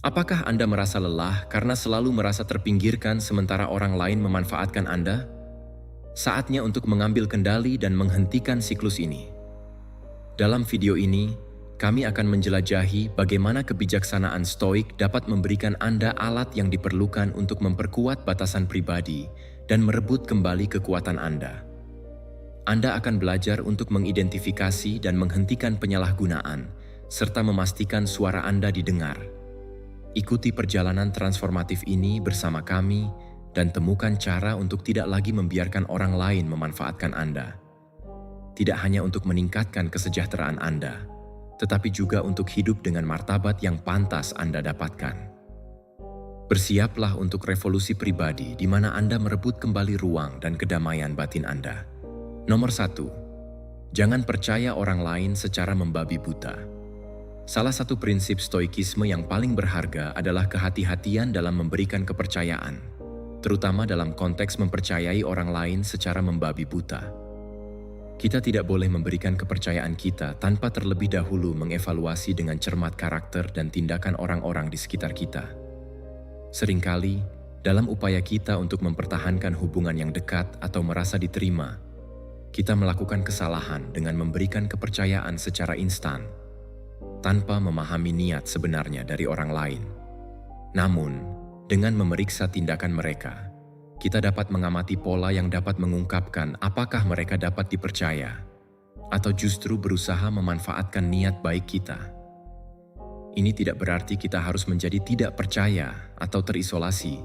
Apakah Anda merasa lelah karena selalu merasa terpinggirkan sementara orang lain memanfaatkan Anda? Saatnya untuk mengambil kendali dan menghentikan siklus ini. Dalam video ini, kami akan menjelajahi bagaimana kebijaksanaan stoik dapat memberikan Anda alat yang diperlukan untuk memperkuat batasan pribadi dan merebut kembali kekuatan Anda. Anda akan belajar untuk mengidentifikasi dan menghentikan penyalahgunaan, serta memastikan suara Anda didengar. Ikuti perjalanan transformatif ini bersama kami dan temukan cara untuk tidak lagi membiarkan orang lain memanfaatkan Anda. Tidak hanya untuk meningkatkan kesejahteraan Anda, tetapi juga untuk hidup dengan martabat yang pantas Anda dapatkan. Bersiaplah untuk revolusi pribadi di mana Anda merebut kembali ruang dan kedamaian batin Anda. Nomor 1. Jangan percaya orang lain secara membabi buta. Salah satu prinsip stoikisme yang paling berharga adalah kehati-hatian dalam memberikan kepercayaan, terutama dalam konteks mempercayai orang lain secara membabi buta. Kita tidak boleh memberikan kepercayaan kita tanpa terlebih dahulu mengevaluasi dengan cermat karakter dan tindakan orang-orang di sekitar kita. Seringkali, dalam upaya kita untuk mempertahankan hubungan yang dekat atau merasa diterima, kita melakukan kesalahan dengan memberikan kepercayaan secara instan, tanpa memahami niat sebenarnya dari orang lain. Namun, dengan memeriksa tindakan mereka, kita dapat mengamati pola yang dapat mengungkapkan apakah mereka dapat dipercaya, atau justru berusaha memanfaatkan niat baik kita. Ini tidak berarti kita harus menjadi tidak percaya atau terisolasi,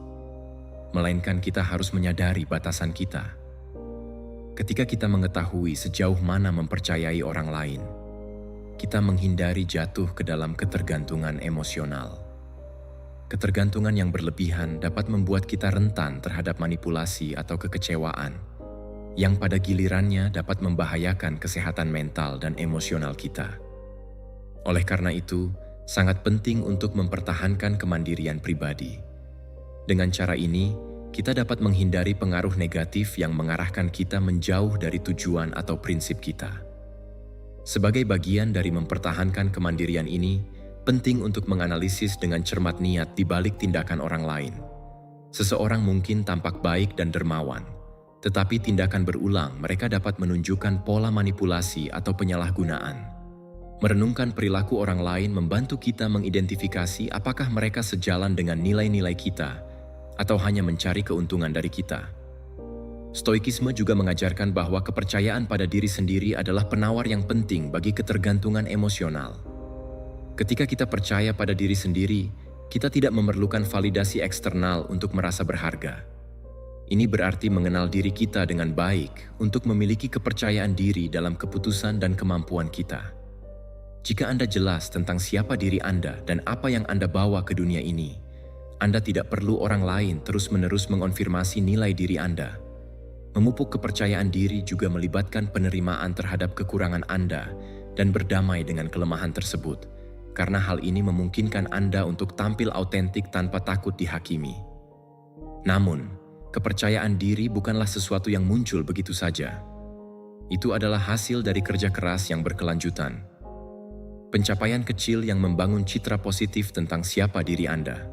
melainkan kita harus menyadari batasan kita. Ketika kita mengetahui sejauh mana mempercayai orang lain, kita menghindari jatuh ke dalam ketergantungan emosional. Ketergantungan yang berlebihan dapat membuat kita rentan terhadap manipulasi atau kekecewaan, yang pada gilirannya dapat membahayakan kesehatan mental dan emosional kita. Oleh karena itu, sangat penting untuk mempertahankan kemandirian pribadi. Dengan cara ini, kita dapat menghindari pengaruh negatif yang mengarahkan kita menjauh dari tujuan atau prinsip kita. Sebagai bagian dari mempertahankan kemandirian ini, penting untuk menganalisis dengan cermat niat di balik tindakan orang lain. Seseorang mungkin tampak baik dan dermawan, tetapi tindakan berulang mereka dapat menunjukkan pola manipulasi atau penyalahgunaan. Merenungkan perilaku orang lain membantu kita mengidentifikasi apakah mereka sejalan dengan nilai-nilai kita, atau hanya mencari keuntungan dari kita. Stoikisme juga mengajarkan bahwa kepercayaan pada diri sendiri adalah penawar yang penting bagi ketergantungan emosional. Ketika kita percaya pada diri sendiri, kita tidak memerlukan validasi eksternal untuk merasa berharga. Ini berarti mengenal diri kita dengan baik untuk memiliki kepercayaan diri dalam keputusan dan kemampuan kita. Jika Anda jelas tentang siapa diri Anda dan apa yang Anda bawa ke dunia ini, Anda tidak perlu orang lain terus-menerus mengonfirmasi nilai diri Anda. Memupuk kepercayaan diri juga melibatkan penerimaan terhadap kekurangan Anda dan berdamai dengan kelemahan tersebut, karena hal ini memungkinkan Anda untuk tampil autentik tanpa takut dihakimi. Namun, kepercayaan diri bukanlah sesuatu yang muncul begitu saja. Itu adalah hasil dari kerja keras yang berkelanjutan. Pencapaian kecil yang membangun citra positif tentang siapa diri Anda.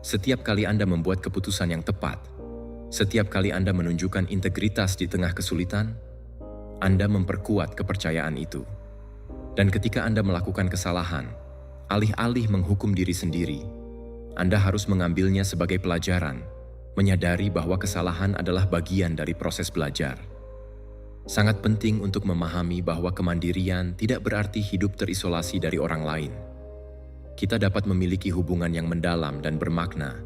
Setiap kali Anda membuat keputusan yang tepat, setiap kali Anda menunjukkan integritas di tengah kesulitan, Anda memperkuat kepercayaan itu. Dan ketika Anda melakukan kesalahan, alih-alih menghukum diri sendiri, Anda harus mengambilnya sebagai pelajaran, menyadari bahwa kesalahan adalah bagian dari proses belajar. Sangat penting untuk memahami bahwa kemandirian tidak berarti hidup terisolasi dari orang lain. Kita dapat memiliki hubungan yang mendalam dan bermakna,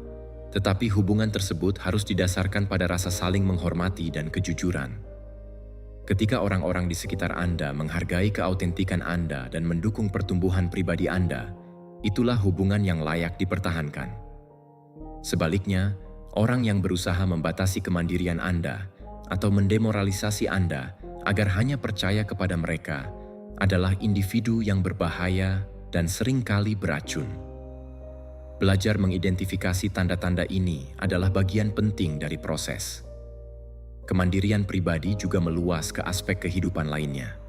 tetapi hubungan tersebut harus didasarkan pada rasa saling menghormati dan kejujuran. Ketika orang-orang di sekitar Anda menghargai keautentikan Anda dan mendukung pertumbuhan pribadi Anda, itulah hubungan yang layak dipertahankan. Sebaliknya, orang yang berusaha membatasi kemandirian Anda atau mendemoralisasi Anda agar hanya percaya kepada mereka adalah individu yang berbahaya dan seringkali beracun. Belajar mengidentifikasi tanda-tanda ini adalah bagian penting dari proses. Kemandirian pribadi juga meluas ke aspek kehidupan lainnya.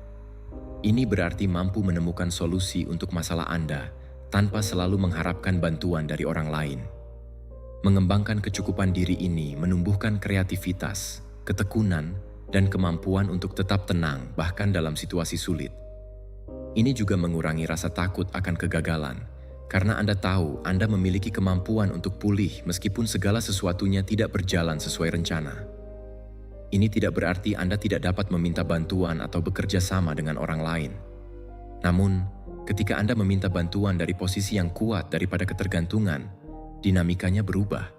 Ini berarti mampu menemukan solusi untuk masalah Anda tanpa selalu mengharapkan bantuan dari orang lain. Mengembangkan kecukupan diri ini menumbuhkan kreativitas, ketekunan, dan kemampuan untuk tetap tenang bahkan dalam situasi sulit. Ini juga mengurangi rasa takut akan kegagalan, karena Anda tahu Anda memiliki kemampuan untuk pulih meskipun segala sesuatunya tidak berjalan sesuai rencana. Ini tidak berarti Anda tidak dapat meminta bantuan atau bekerja sama dengan orang lain. Namun, ketika Anda meminta bantuan dari posisi yang kuat daripada ketergantungan, dinamikanya berubah.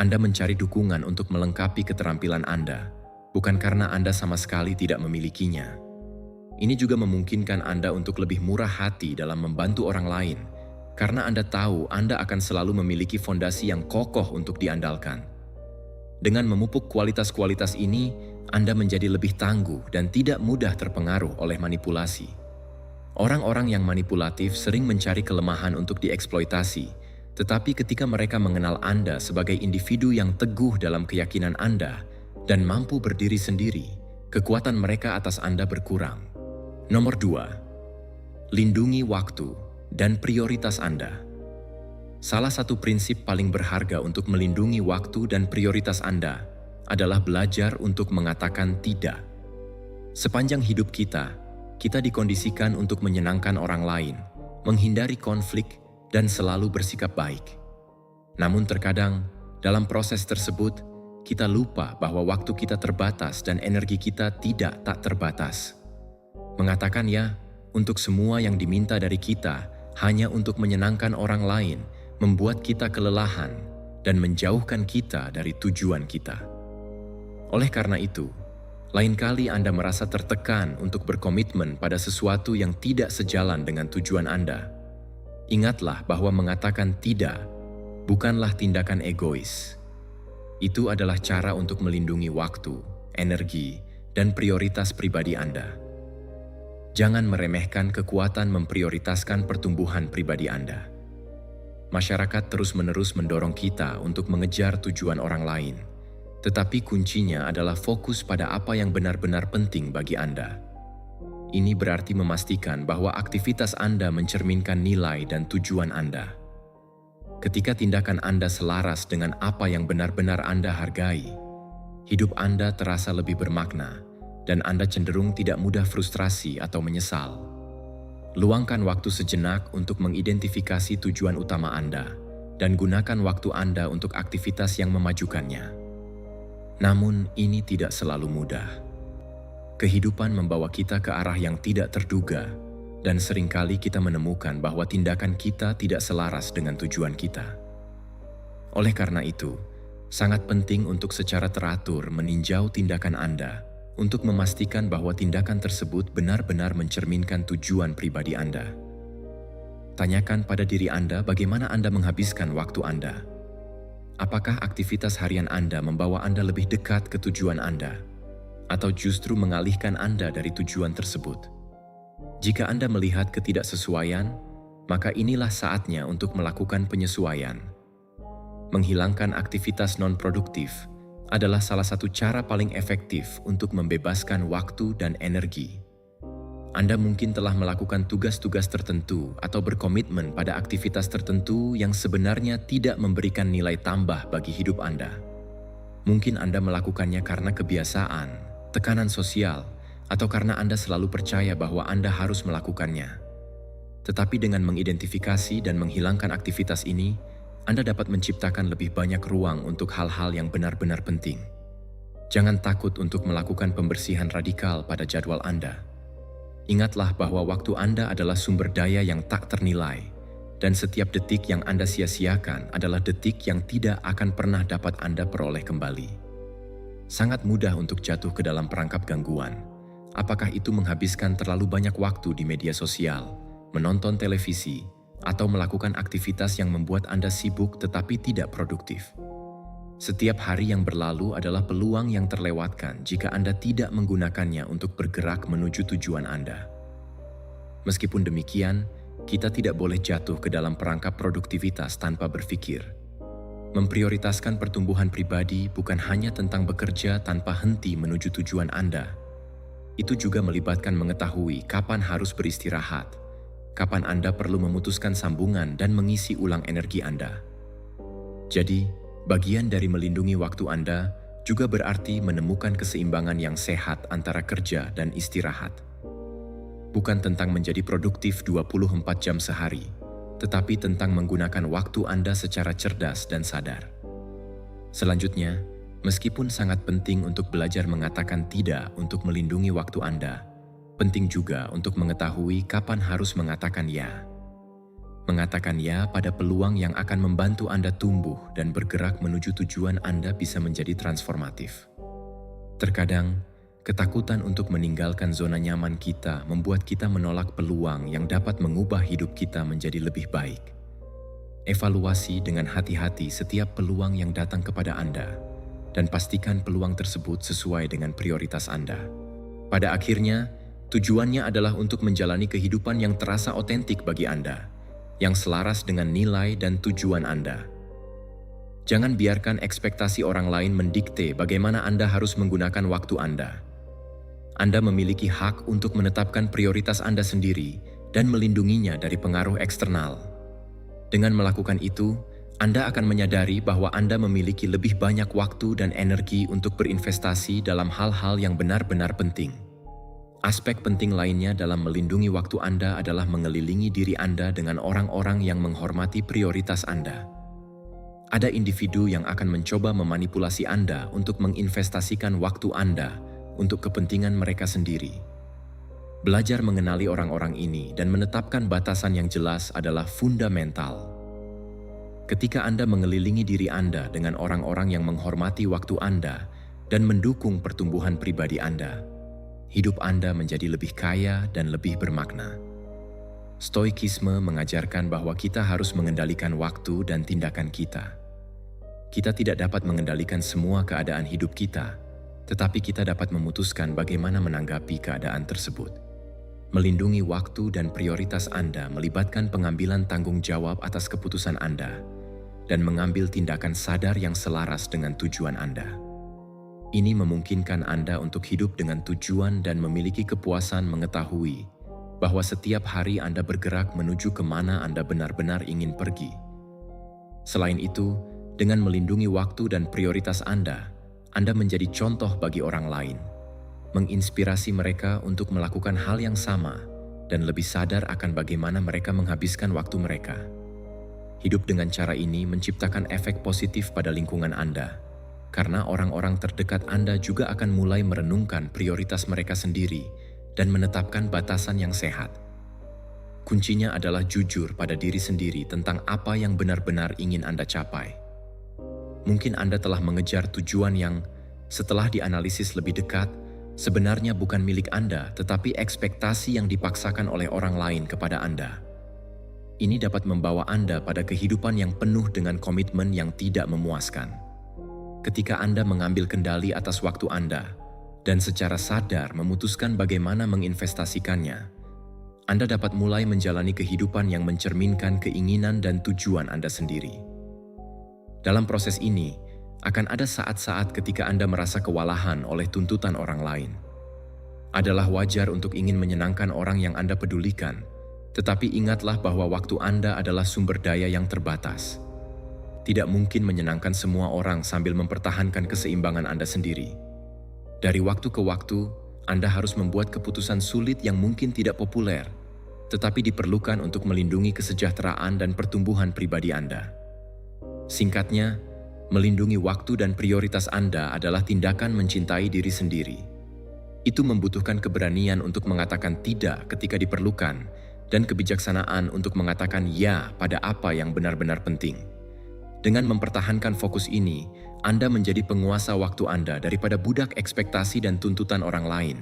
Anda mencari dukungan untuk melengkapi keterampilan Anda, bukan karena Anda sama sekali tidak memilikinya. Ini juga memungkinkan Anda untuk lebih murah hati dalam membantu orang lain, karena Anda tahu Anda akan selalu memiliki fondasi yang kokoh untuk diandalkan. Dengan memupuk kualitas-kualitas ini, Anda menjadi lebih tangguh dan tidak mudah terpengaruh oleh manipulasi. Orang-orang yang manipulatif sering mencari kelemahan untuk dieksploitasi, tetapi ketika mereka mengenal Anda sebagai individu yang teguh dalam keyakinan Anda dan mampu berdiri sendiri, kekuatan mereka atas Anda berkurang. Nomor 2. Lindungi waktu dan prioritas Anda. Salah satu prinsip paling berharga untuk melindungi waktu dan prioritas Anda adalah belajar untuk mengatakan tidak. Sepanjang hidup kita dikondisikan untuk menyenangkan orang lain, menghindari konflik, dan selalu bersikap baik. Namun terkadang, dalam proses tersebut, kita lupa bahwa waktu kita terbatas dan energi kita tak terbatas. Mengatakan ya untuk semua yang diminta dari kita hanya untuk menyenangkan orang lain membuat kita kelelahan dan menjauhkan kita dari tujuan kita. Oleh karena itu, lain kali Anda merasa tertekan untuk berkomitmen pada sesuatu yang tidak sejalan dengan tujuan Anda. Ingatlah bahwa mengatakan tidak bukanlah tindakan egois. Itu adalah cara untuk melindungi waktu, energi, dan prioritas pribadi Anda. Jangan meremehkan kekuatan memprioritaskan pertumbuhan pribadi Anda. Masyarakat terus-menerus mendorong kita untuk mengejar tujuan orang lain, tetapi kuncinya adalah fokus pada apa yang benar-benar penting bagi Anda. Ini berarti memastikan bahwa aktivitas Anda mencerminkan nilai dan tujuan Anda. Ketika tindakan Anda selaras dengan apa yang benar-benar Anda hargai, hidup Anda terasa lebih bermakna, dan Anda cenderung tidak mudah frustrasi atau menyesal. Luangkan waktu sejenak untuk mengidentifikasi tujuan utama Anda, dan gunakan waktu Anda untuk aktivitas yang memajukannya. Namun, ini tidak selalu mudah. Kehidupan membawa kita ke arah yang tidak terduga, dan seringkali kita menemukan bahwa tindakan kita tidak selaras dengan tujuan kita. Oleh karena itu, sangat penting untuk secara teratur meninjau tindakan Anda untuk memastikan bahwa tindakan tersebut benar-benar mencerminkan tujuan pribadi Anda. Tanyakan pada diri Anda bagaimana Anda menghabiskan waktu Anda. Apakah aktivitas harian Anda membawa Anda lebih dekat ke tujuan Anda, atau justru mengalihkan Anda dari tujuan tersebut? Jika Anda melihat ketidaksesuaian, maka inilah saatnya untuk melakukan penyesuaian. Menghilangkan aktivitas non-produktif adalah salah satu cara paling efektif untuk membebaskan waktu dan energi. Anda mungkin telah melakukan tugas-tugas tertentu atau berkomitmen pada aktivitas tertentu yang sebenarnya tidak memberikan nilai tambah bagi hidup Anda. Mungkin Anda melakukannya karena kebiasaan, tekanan sosial, atau karena Anda selalu percaya bahwa Anda harus melakukannya. Tetapi dengan mengidentifikasi dan menghilangkan aktivitas ini, Anda dapat menciptakan lebih banyak ruang untuk hal-hal yang benar-benar penting. Jangan takut untuk melakukan pembersihan radikal pada jadwal Anda. Ingatlah bahwa waktu Anda adalah sumber daya yang tak ternilai, dan setiap detik yang Anda sia-siakan adalah detik yang tidak akan pernah dapat Anda peroleh kembali. Sangat mudah untuk jatuh ke dalam perangkap gangguan. Apakah itu menghabiskan terlalu banyak waktu di media sosial, menonton televisi, atau melakukan aktivitas yang membuat Anda sibuk tetapi tidak produktif. Setiap hari yang berlalu adalah peluang yang terlewatkan jika Anda tidak menggunakannya untuk bergerak menuju tujuan Anda. Meskipun demikian, kita tidak boleh jatuh ke dalam perangkap produktivitas tanpa berpikir. Memprioritaskan pertumbuhan pribadi bukan hanya tentang bekerja tanpa henti menuju tujuan Anda. Itu juga melibatkan mengetahui kapan harus beristirahat, kapan Anda perlu memutuskan sambungan dan mengisi ulang energi Anda. Jadi, bagian dari melindungi waktu Anda juga berarti menemukan keseimbangan yang sehat antara kerja dan istirahat. Bukan tentang menjadi produktif 24 jam sehari, tetapi tentang menggunakan waktu Anda secara cerdas dan sadar. Selanjutnya, meskipun sangat penting untuk belajar mengatakan tidak untuk melindungi waktu Anda, penting juga untuk mengetahui kapan harus mengatakan ya. Mengatakan ya pada peluang yang akan membantu Anda tumbuh dan bergerak menuju tujuan Anda bisa menjadi transformatif. Terkadang, ketakutan untuk meninggalkan zona nyaman kita membuat kita menolak peluang yang dapat mengubah hidup kita menjadi lebih baik. Evaluasi dengan hati-hati setiap peluang yang datang kepada Anda, dan pastikan peluang tersebut sesuai dengan prioritas Anda. Pada akhirnya, tujuannya adalah untuk menjalani kehidupan yang terasa otentik bagi Anda, yang selaras dengan nilai dan tujuan Anda. Jangan biarkan ekspektasi orang lain mendikte bagaimana Anda harus menggunakan waktu Anda. Anda memiliki hak untuk menetapkan prioritas Anda sendiri dan melindunginya dari pengaruh eksternal. Dengan melakukan itu, Anda akan menyadari bahwa Anda memiliki lebih banyak waktu dan energi untuk berinvestasi dalam hal-hal yang benar-benar penting. Aspek penting lainnya dalam melindungi waktu Anda adalah mengelilingi diri Anda dengan orang-orang yang menghormati prioritas Anda. Ada individu yang akan mencoba memanipulasi Anda untuk menginvestasikan waktu Anda untuk kepentingan mereka sendiri. Belajar mengenali orang-orang ini dan menetapkan batasan yang jelas adalah fundamental. Ketika Anda mengelilingi diri Anda dengan orang-orang yang menghormati waktu Anda dan mendukung pertumbuhan pribadi Anda, hidup Anda menjadi lebih kaya dan lebih bermakna. Stoikisme mengajarkan bahwa kita harus mengendalikan waktu dan tindakan kita. Kita tidak dapat mengendalikan semua keadaan hidup kita, tetapi kita dapat memutuskan bagaimana menanggapi keadaan tersebut. Melindungi waktu dan prioritas Anda melibatkan pengambilan tanggung jawab atas keputusan Anda dan mengambil tindakan sadar yang selaras dengan tujuan Anda. Ini memungkinkan Anda untuk hidup dengan tujuan dan memiliki kepuasan mengetahui bahwa setiap hari Anda bergerak menuju kemana Anda benar-benar ingin pergi. Selain itu, dengan melindungi waktu dan prioritas Anda menjadi contoh bagi orang lain, menginspirasi mereka untuk melakukan hal yang sama dan lebih sadar akan bagaimana mereka menghabiskan waktu mereka. Hidup dengan cara ini menciptakan efek positif pada lingkungan Anda, karena orang-orang terdekat Anda juga akan mulai merenungkan prioritas mereka sendiri dan menetapkan batasan yang sehat. Kuncinya adalah jujur pada diri sendiri tentang apa yang benar-benar ingin Anda capai. Mungkin Anda telah mengejar tujuan yang, setelah dianalisis lebih dekat, sebenarnya bukan milik Anda, tetapi ekspektasi yang dipaksakan oleh orang lain kepada Anda. Ini dapat membawa Anda pada kehidupan yang penuh dengan komitmen yang tidak memuaskan. Ketika Anda mengambil kendali atas waktu Anda dan secara sadar memutuskan bagaimana menginvestasikannya, Anda dapat mulai menjalani kehidupan yang mencerminkan keinginan dan tujuan Anda sendiri. Dalam proses ini, akan ada saat-saat ketika Anda merasa kewalahan oleh tuntutan orang lain. Adalah wajar untuk ingin menyenangkan orang yang Anda pedulikan, tetapi ingatlah bahwa waktu Anda adalah sumber daya yang terbatas. Tidak mungkin menyenangkan semua orang sambil mempertahankan keseimbangan Anda sendiri. Dari waktu ke waktu, Anda harus membuat keputusan sulit yang mungkin tidak populer, tetapi diperlukan untuk melindungi kesejahteraan dan pertumbuhan pribadi Anda. Singkatnya, melindungi waktu dan prioritas Anda adalah tindakan mencintai diri sendiri. Itu membutuhkan keberanian untuk mengatakan tidak ketika diperlukan dan kebijaksanaan untuk mengatakan ya pada apa yang benar-benar penting. Dengan mempertahankan fokus ini, Anda menjadi penguasa waktu Anda daripada budak ekspektasi dan tuntutan orang lain.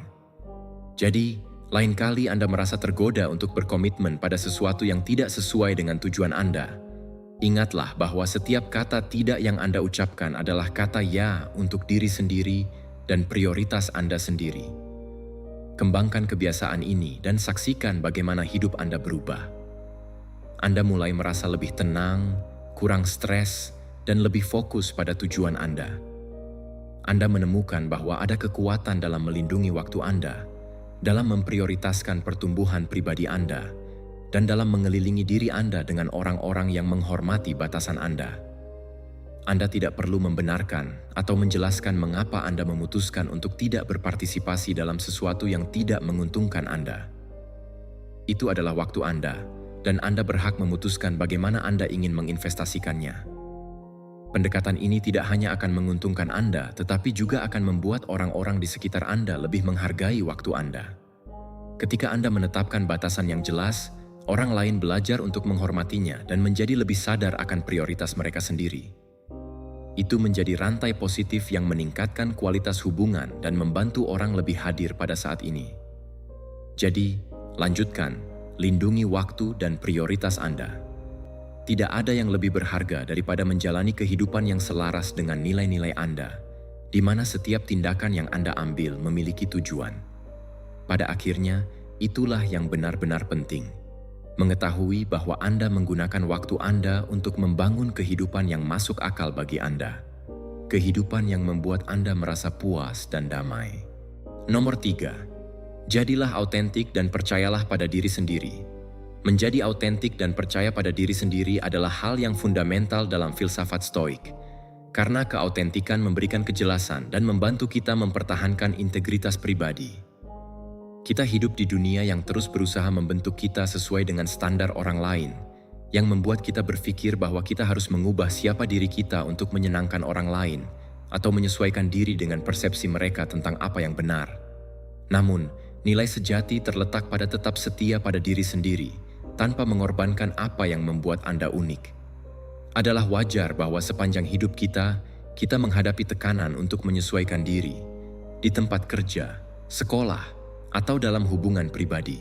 Jadi, lain kali Anda merasa tergoda untuk berkomitmen pada sesuatu yang tidak sesuai dengan tujuan Anda, ingatlah bahwa setiap kata tidak yang Anda ucapkan adalah kata ya untuk diri sendiri dan prioritas Anda sendiri. Kembangkan kebiasaan ini dan saksikan bagaimana hidup Anda berubah. Anda mulai merasa lebih tenang, kurang stres, dan lebih fokus pada tujuan Anda. Anda menemukan bahwa ada kekuatan dalam melindungi waktu Anda, dalam memprioritaskan pertumbuhan pribadi Anda, dan dalam mengelilingi diri Anda dengan orang-orang yang menghormati batasan Anda. Anda tidak perlu membenarkan atau menjelaskan mengapa Anda memutuskan untuk tidak berpartisipasi dalam sesuatu yang tidak menguntungkan Anda. Itu adalah waktu Anda, dan Anda berhak memutuskan bagaimana Anda ingin menginvestasikannya. Pendekatan ini tidak hanya akan menguntungkan Anda, tetapi juga akan membuat orang-orang di sekitar Anda lebih menghargai waktu Anda. Ketika Anda menetapkan batasan yang jelas, orang lain belajar untuk menghormatinya dan menjadi lebih sadar akan prioritas mereka sendiri. Itu menjadi rantai positif yang meningkatkan kualitas hubungan dan membantu orang lebih hadir pada saat ini. Jadi, lanjutkan, lindungi waktu dan prioritas Anda. Tidak ada yang lebih berharga daripada menjalani kehidupan yang selaras dengan nilai-nilai Anda, di mana setiap tindakan yang Anda ambil memiliki tujuan. Pada akhirnya, itulah yang benar-benar penting. Mengetahui bahwa Anda menggunakan waktu Anda untuk membangun kehidupan yang masuk akal bagi Anda. Kehidupan yang membuat Anda merasa puas dan damai. Nomor 3. Jadilah autentik dan percayalah pada diri sendiri. Menjadi autentik dan percaya pada diri sendiri adalah hal yang fundamental dalam filsafat Stoik. Karena keautentikan memberikan kejelasan dan membantu kita mempertahankan integritas pribadi. Kita hidup di dunia yang terus berusaha membentuk kita sesuai dengan standar orang lain, yang membuat kita berpikir bahwa kita harus mengubah siapa diri kita untuk menyenangkan orang lain, atau menyesuaikan diri dengan persepsi mereka tentang apa yang benar. Namun, nilai sejati terletak pada tetap setia pada diri sendiri, tanpa mengorbankan apa yang membuat Anda unik. Adalah wajar bahwa sepanjang hidup kita menghadapi tekanan untuk menyesuaikan diri, di tempat kerja, sekolah, atau dalam hubungan pribadi.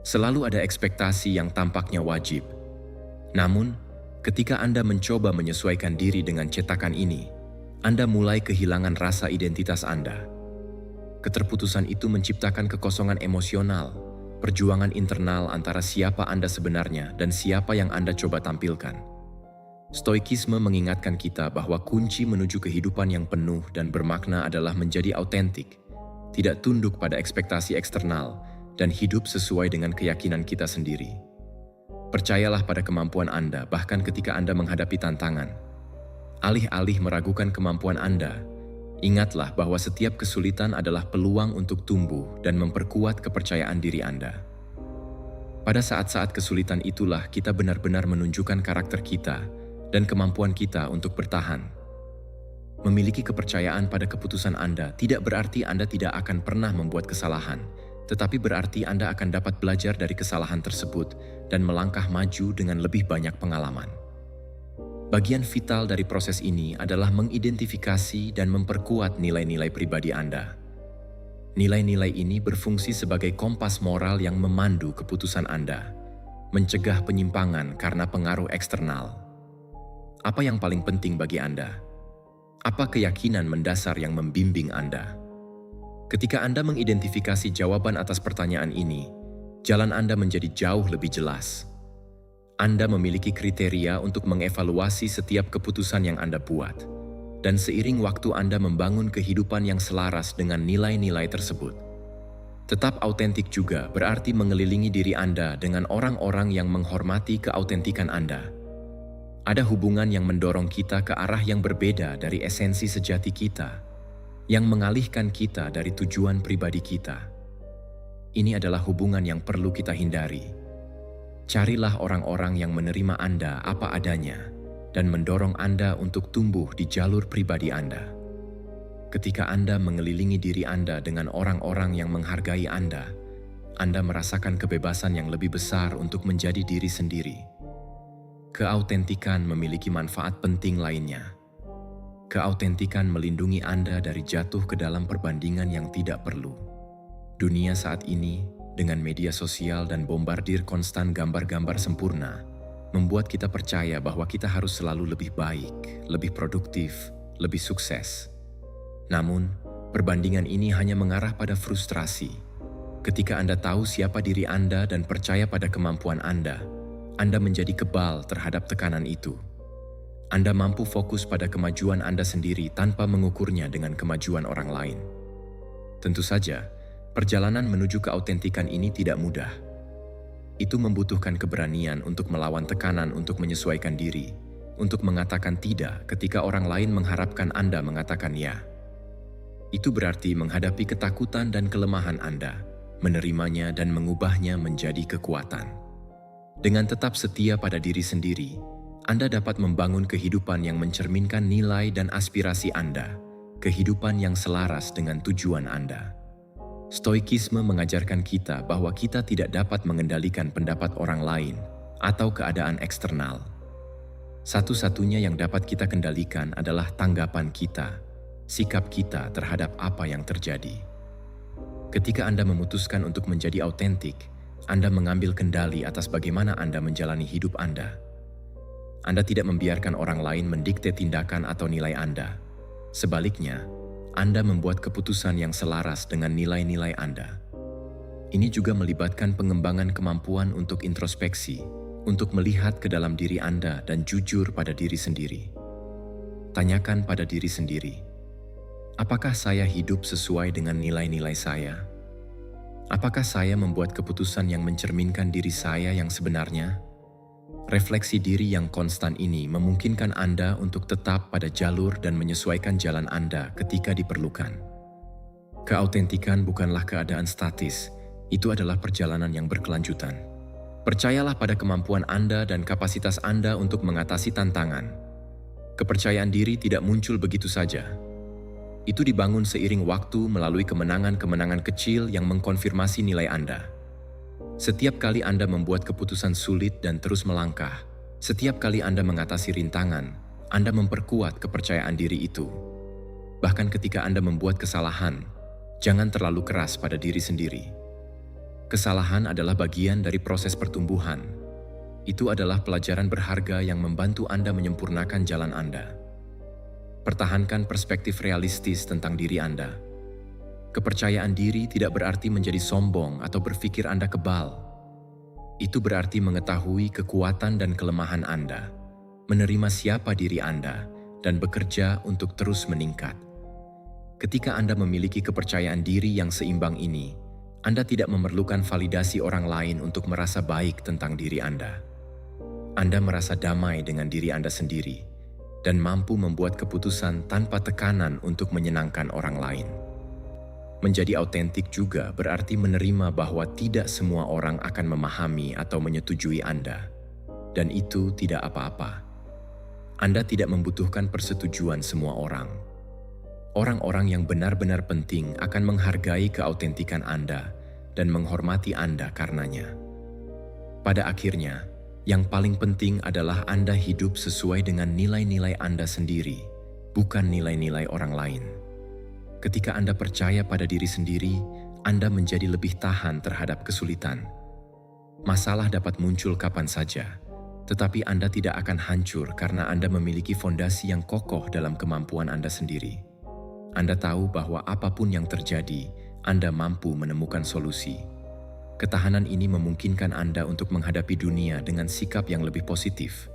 Selalu ada ekspektasi yang tampaknya wajib. Namun, ketika Anda mencoba menyesuaikan diri dengan cetakan ini, Anda mulai kehilangan rasa identitas Anda. Keterputusan itu menciptakan kekosongan emosional, perjuangan internal antara siapa Anda sebenarnya dan siapa yang Anda coba tampilkan. Stoikisme mengingatkan kita bahwa kunci menuju kehidupan yang penuh dan bermakna adalah menjadi autentik, tidak tunduk pada ekspektasi eksternal, dan hidup sesuai dengan keyakinan kita sendiri. Percayalah pada kemampuan Anda bahkan ketika Anda menghadapi tantangan. Alih-alih meragukan kemampuan Anda, ingatlah bahwa setiap kesulitan adalah peluang untuk tumbuh dan memperkuat kepercayaan diri Anda. Pada saat-saat kesulitan itulah kita benar-benar menunjukkan karakter kita dan kemampuan kita untuk bertahan. Memiliki kepercayaan pada keputusan Anda tidak berarti Anda tidak akan pernah membuat kesalahan, tetapi berarti Anda akan dapat belajar dari kesalahan tersebut dan melangkah maju dengan lebih banyak pengalaman. Bagian vital dari proses ini adalah mengidentifikasi dan memperkuat nilai-nilai pribadi Anda. Nilai-nilai ini berfungsi sebagai kompas moral yang memandu keputusan Anda, mencegah penyimpangan karena pengaruh eksternal. Apa yang paling penting bagi Anda? Apa keyakinan mendasar yang membimbing Anda? Ketika Anda mengidentifikasi jawaban atas pertanyaan ini, jalan Anda menjadi jauh lebih jelas. Anda memiliki kriteria untuk mengevaluasi setiap keputusan yang Anda buat, dan seiring waktu Anda membangun kehidupan yang selaras dengan nilai-nilai tersebut. Tetap autentik juga berarti mengelilingi diri Anda dengan orang-orang yang menghormati keautentikan Anda. Ada hubungan yang mendorong kita ke arah yang berbeda dari esensi sejati kita, yang mengalihkan kita dari tujuan pribadi kita. Ini adalah hubungan yang perlu kita hindari. Carilah orang-orang yang menerima Anda apa adanya dan mendorong Anda untuk tumbuh di jalur pribadi Anda. Ketika Anda mengelilingi diri Anda dengan orang-orang yang menghargai Anda merasakan kebebasan yang lebih besar untuk menjadi diri sendiri. Keautentikan memiliki manfaat penting lainnya. Keautentikan melindungi Anda dari jatuh ke dalam perbandingan yang tidak perlu. Dunia saat ini, dengan media sosial dan bombardir konstan gambar-gambar sempurna, membuat kita percaya bahwa kita harus selalu lebih baik, lebih produktif, lebih sukses. Namun, perbandingan ini hanya mengarah pada frustrasi. Ketika Anda tahu siapa diri Anda dan percaya pada kemampuan Anda menjadi kebal terhadap tekanan itu. Anda mampu fokus pada kemajuan Anda sendiri tanpa mengukurnya dengan kemajuan orang lain. Tentu saja, perjalanan menuju keautentikan ini tidak mudah. Itu membutuhkan keberanian untuk melawan tekanan untuk menyesuaikan diri, untuk mengatakan tidak ketika orang lain mengharapkan Anda mengatakan ya. Itu berarti menghadapi ketakutan dan kelemahan Anda, menerimanya dan mengubahnya menjadi kekuatan. Dengan tetap setia pada diri sendiri, Anda dapat membangun kehidupan yang mencerminkan nilai dan aspirasi Anda, kehidupan yang selaras dengan tujuan Anda. Stoikisme mengajarkan kita bahwa kita tidak dapat mengendalikan pendapat orang lain atau keadaan eksternal. Satu-satunya yang dapat kita kendalikan adalah tanggapan kita, sikap kita terhadap apa yang terjadi. Ketika Anda memutuskan untuk menjadi autentik, Anda mengambil kendali atas bagaimana Anda menjalani hidup Anda. Anda tidak membiarkan orang lain mendikte tindakan atau nilai Anda. Sebaliknya, Anda membuat keputusan yang selaras dengan nilai-nilai Anda. Ini juga melibatkan pengembangan kemampuan untuk introspeksi, untuk melihat ke dalam diri Anda dan jujur pada diri sendiri. Tanyakan pada diri sendiri, apakah saya hidup sesuai dengan nilai-nilai saya? Apakah saya membuat keputusan yang mencerminkan diri saya yang sebenarnya? Refleksi diri yang konstan ini memungkinkan Anda untuk tetap pada jalur dan menyesuaikan jalan Anda ketika diperlukan. Keautentikan bukanlah keadaan statis, itu adalah perjalanan yang berkelanjutan. Percayalah pada kemampuan Anda dan kapasitas Anda untuk mengatasi tantangan. Kepercayaan diri tidak muncul begitu saja. Itu dibangun seiring waktu melalui kemenangan-kemenangan kecil yang mengkonfirmasi nilai Anda. Setiap kali Anda membuat keputusan sulit dan terus melangkah, setiap kali Anda mengatasi rintangan, Anda memperkuat kepercayaan diri itu. Bahkan ketika Anda membuat kesalahan, jangan terlalu keras pada diri sendiri. Kesalahan adalah bagian dari proses pertumbuhan. Itu adalah pelajaran berharga yang membantu Anda menyempurnakan jalan Anda. Pertahankan perspektif realistis tentang diri Anda. Kepercayaan diri tidak berarti menjadi sombong atau berpikir Anda kebal. Itu berarti mengetahui kekuatan dan kelemahan Anda, menerima siapa diri Anda, dan bekerja untuk terus meningkat. Ketika Anda memiliki kepercayaan diri yang seimbang ini, Anda tidak memerlukan validasi orang lain untuk merasa baik tentang diri Anda. Anda merasa damai dengan diri Anda sendiri, dan mampu membuat keputusan tanpa tekanan untuk menyenangkan orang lain. Menjadi autentik juga berarti menerima bahwa tidak semua orang akan memahami atau menyetujui Anda, dan itu tidak apa-apa. Anda tidak membutuhkan persetujuan semua orang. Orang-orang yang benar-benar penting akan menghargai keautentikan Anda dan menghormati Anda karenanya. Pada akhirnya, yang paling penting adalah Anda hidup sesuai dengan nilai-nilai Anda sendiri, bukan nilai-nilai orang lain. Ketika Anda percaya pada diri sendiri, Anda menjadi lebih tahan terhadap kesulitan. Masalah dapat muncul kapan saja, tetapi Anda tidak akan hancur karena Anda memiliki fondasi yang kokoh dalam kemampuan Anda sendiri. Anda tahu bahwa apapun yang terjadi, Anda mampu menemukan solusi. Ketahanan ini memungkinkan Anda untuk menghadapi dunia dengan sikap yang lebih positif,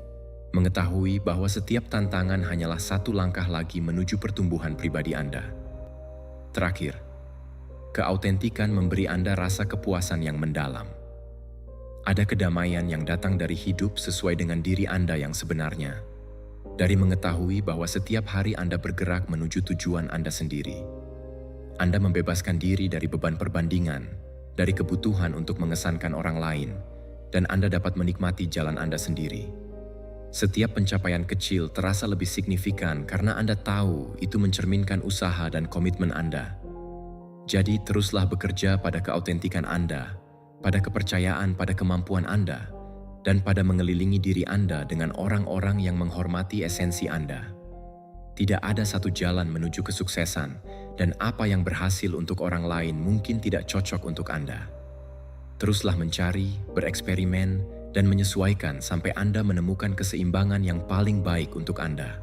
mengetahui bahwa setiap tantangan hanyalah satu langkah lagi menuju pertumbuhan pribadi Anda. Terakhir, keautentikan memberi Anda rasa kepuasan yang mendalam. Ada kedamaian yang datang dari hidup sesuai dengan diri Anda yang sebenarnya, dari mengetahui bahwa setiap hari Anda bergerak menuju tujuan Anda sendiri. Anda membebaskan diri dari beban perbandingan, dari kebutuhan untuk mengesankan orang lain, dan Anda dapat menikmati jalan Anda sendiri. Setiap pencapaian kecil terasa lebih signifikan karena Anda tahu itu mencerminkan usaha dan komitmen Anda. Jadi teruslah bekerja pada keautentikan Anda, pada kepercayaan pada kemampuan Anda, dan pada mengelilingi diri Anda dengan orang-orang yang menghormati esensi Anda. Tidak ada satu jalan menuju kesuksesan, dan apa yang berhasil untuk orang lain mungkin tidak cocok untuk Anda. Teruslah mencari, bereksperimen, dan menyesuaikan sampai Anda menemukan keseimbangan yang paling baik untuk Anda.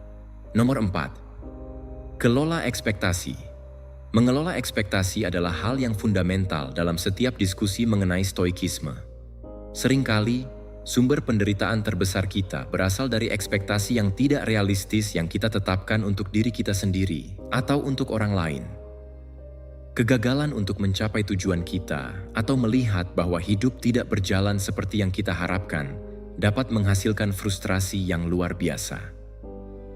Nomor 4. Kelola ekspektasi. Mengelola ekspektasi adalah hal yang fundamental dalam setiap diskusi mengenai stoikisme. Seringkali, sumber penderitaan terbesar kita berasal dari ekspektasi yang tidak realistis yang kita tetapkan untuk diri kita sendiri atau untuk orang lain. Kegagalan untuk mencapai tujuan kita atau melihat bahwa hidup tidak berjalan seperti yang kita harapkan dapat menghasilkan frustrasi yang luar biasa.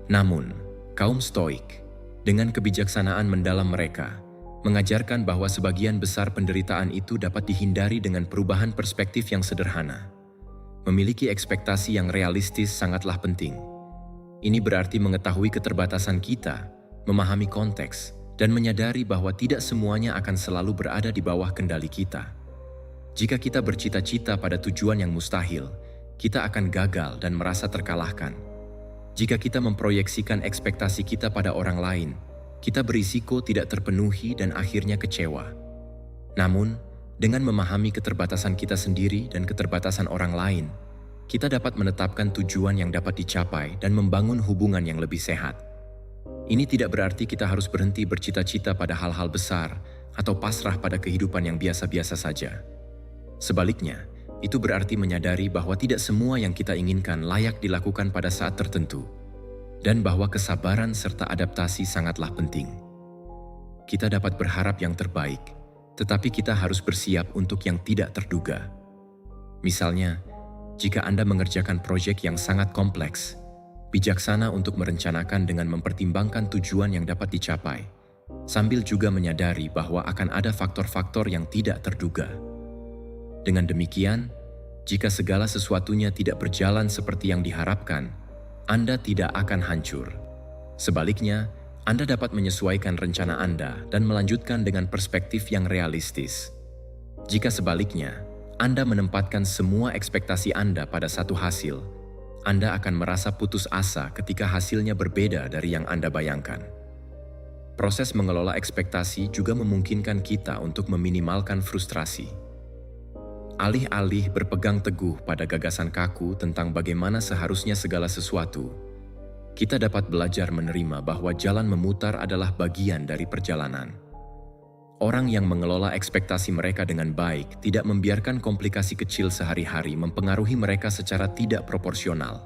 Namun, kaum Stoik, dengan kebijaksanaan mendalam mereka, mengajarkan bahwa sebagian besar penderitaan itu dapat dihindari dengan perubahan perspektif yang sederhana. Memiliki ekspektasi yang realistis sangatlah penting. Ini berarti mengetahui keterbatasan kita, memahami konteks, dan menyadari bahwa tidak semuanya akan selalu berada di bawah kendali kita. Jika kita bercita-cita pada tujuan yang mustahil, kita akan gagal dan merasa terkalahkan. Jika kita memproyeksikan ekspektasi kita pada orang lain, kita berisiko tidak terpenuhi dan akhirnya kecewa. Namun, dengan memahami keterbatasan kita sendiri dan keterbatasan orang lain, kita dapat menetapkan tujuan yang dapat dicapai dan membangun hubungan yang lebih sehat. Ini tidak berarti kita harus berhenti bercita-cita pada hal-hal besar atau pasrah pada kehidupan yang biasa-biasa saja. Sebaliknya, itu berarti menyadari bahwa tidak semua yang kita inginkan layak dilakukan pada saat tertentu, dan bahwa kesabaran serta adaptasi sangatlah penting. Kita dapat berharap yang terbaik, tetapi kita harus bersiap untuk yang tidak terduga. Misalnya, jika Anda mengerjakan proyek yang sangat kompleks, bijaksana untuk merencanakan dengan mempertimbangkan tujuan yang dapat dicapai, sambil juga menyadari bahwa akan ada faktor-faktor yang tidak terduga. Dengan demikian, jika segala sesuatunya tidak berjalan seperti yang diharapkan, Anda tidak akan hancur. Sebaliknya, Anda dapat menyesuaikan rencana Anda dan melanjutkan dengan perspektif yang realistis. Jika sebaliknya, Anda menempatkan semua ekspektasi Anda pada satu hasil, Anda akan merasa putus asa ketika hasilnya berbeda dari yang Anda bayangkan. Proses mengelola ekspektasi juga memungkinkan kita untuk meminimalkan frustrasi. Alih-alih berpegang teguh pada gagasan kaku tentang bagaimana seharusnya segala sesuatu, kita dapat belajar menerima bahwa jalan memutar adalah bagian dari perjalanan. Orang yang mengelola ekspektasi mereka dengan baik tidak membiarkan komplikasi kecil sehari-hari mempengaruhi mereka secara tidak proporsional.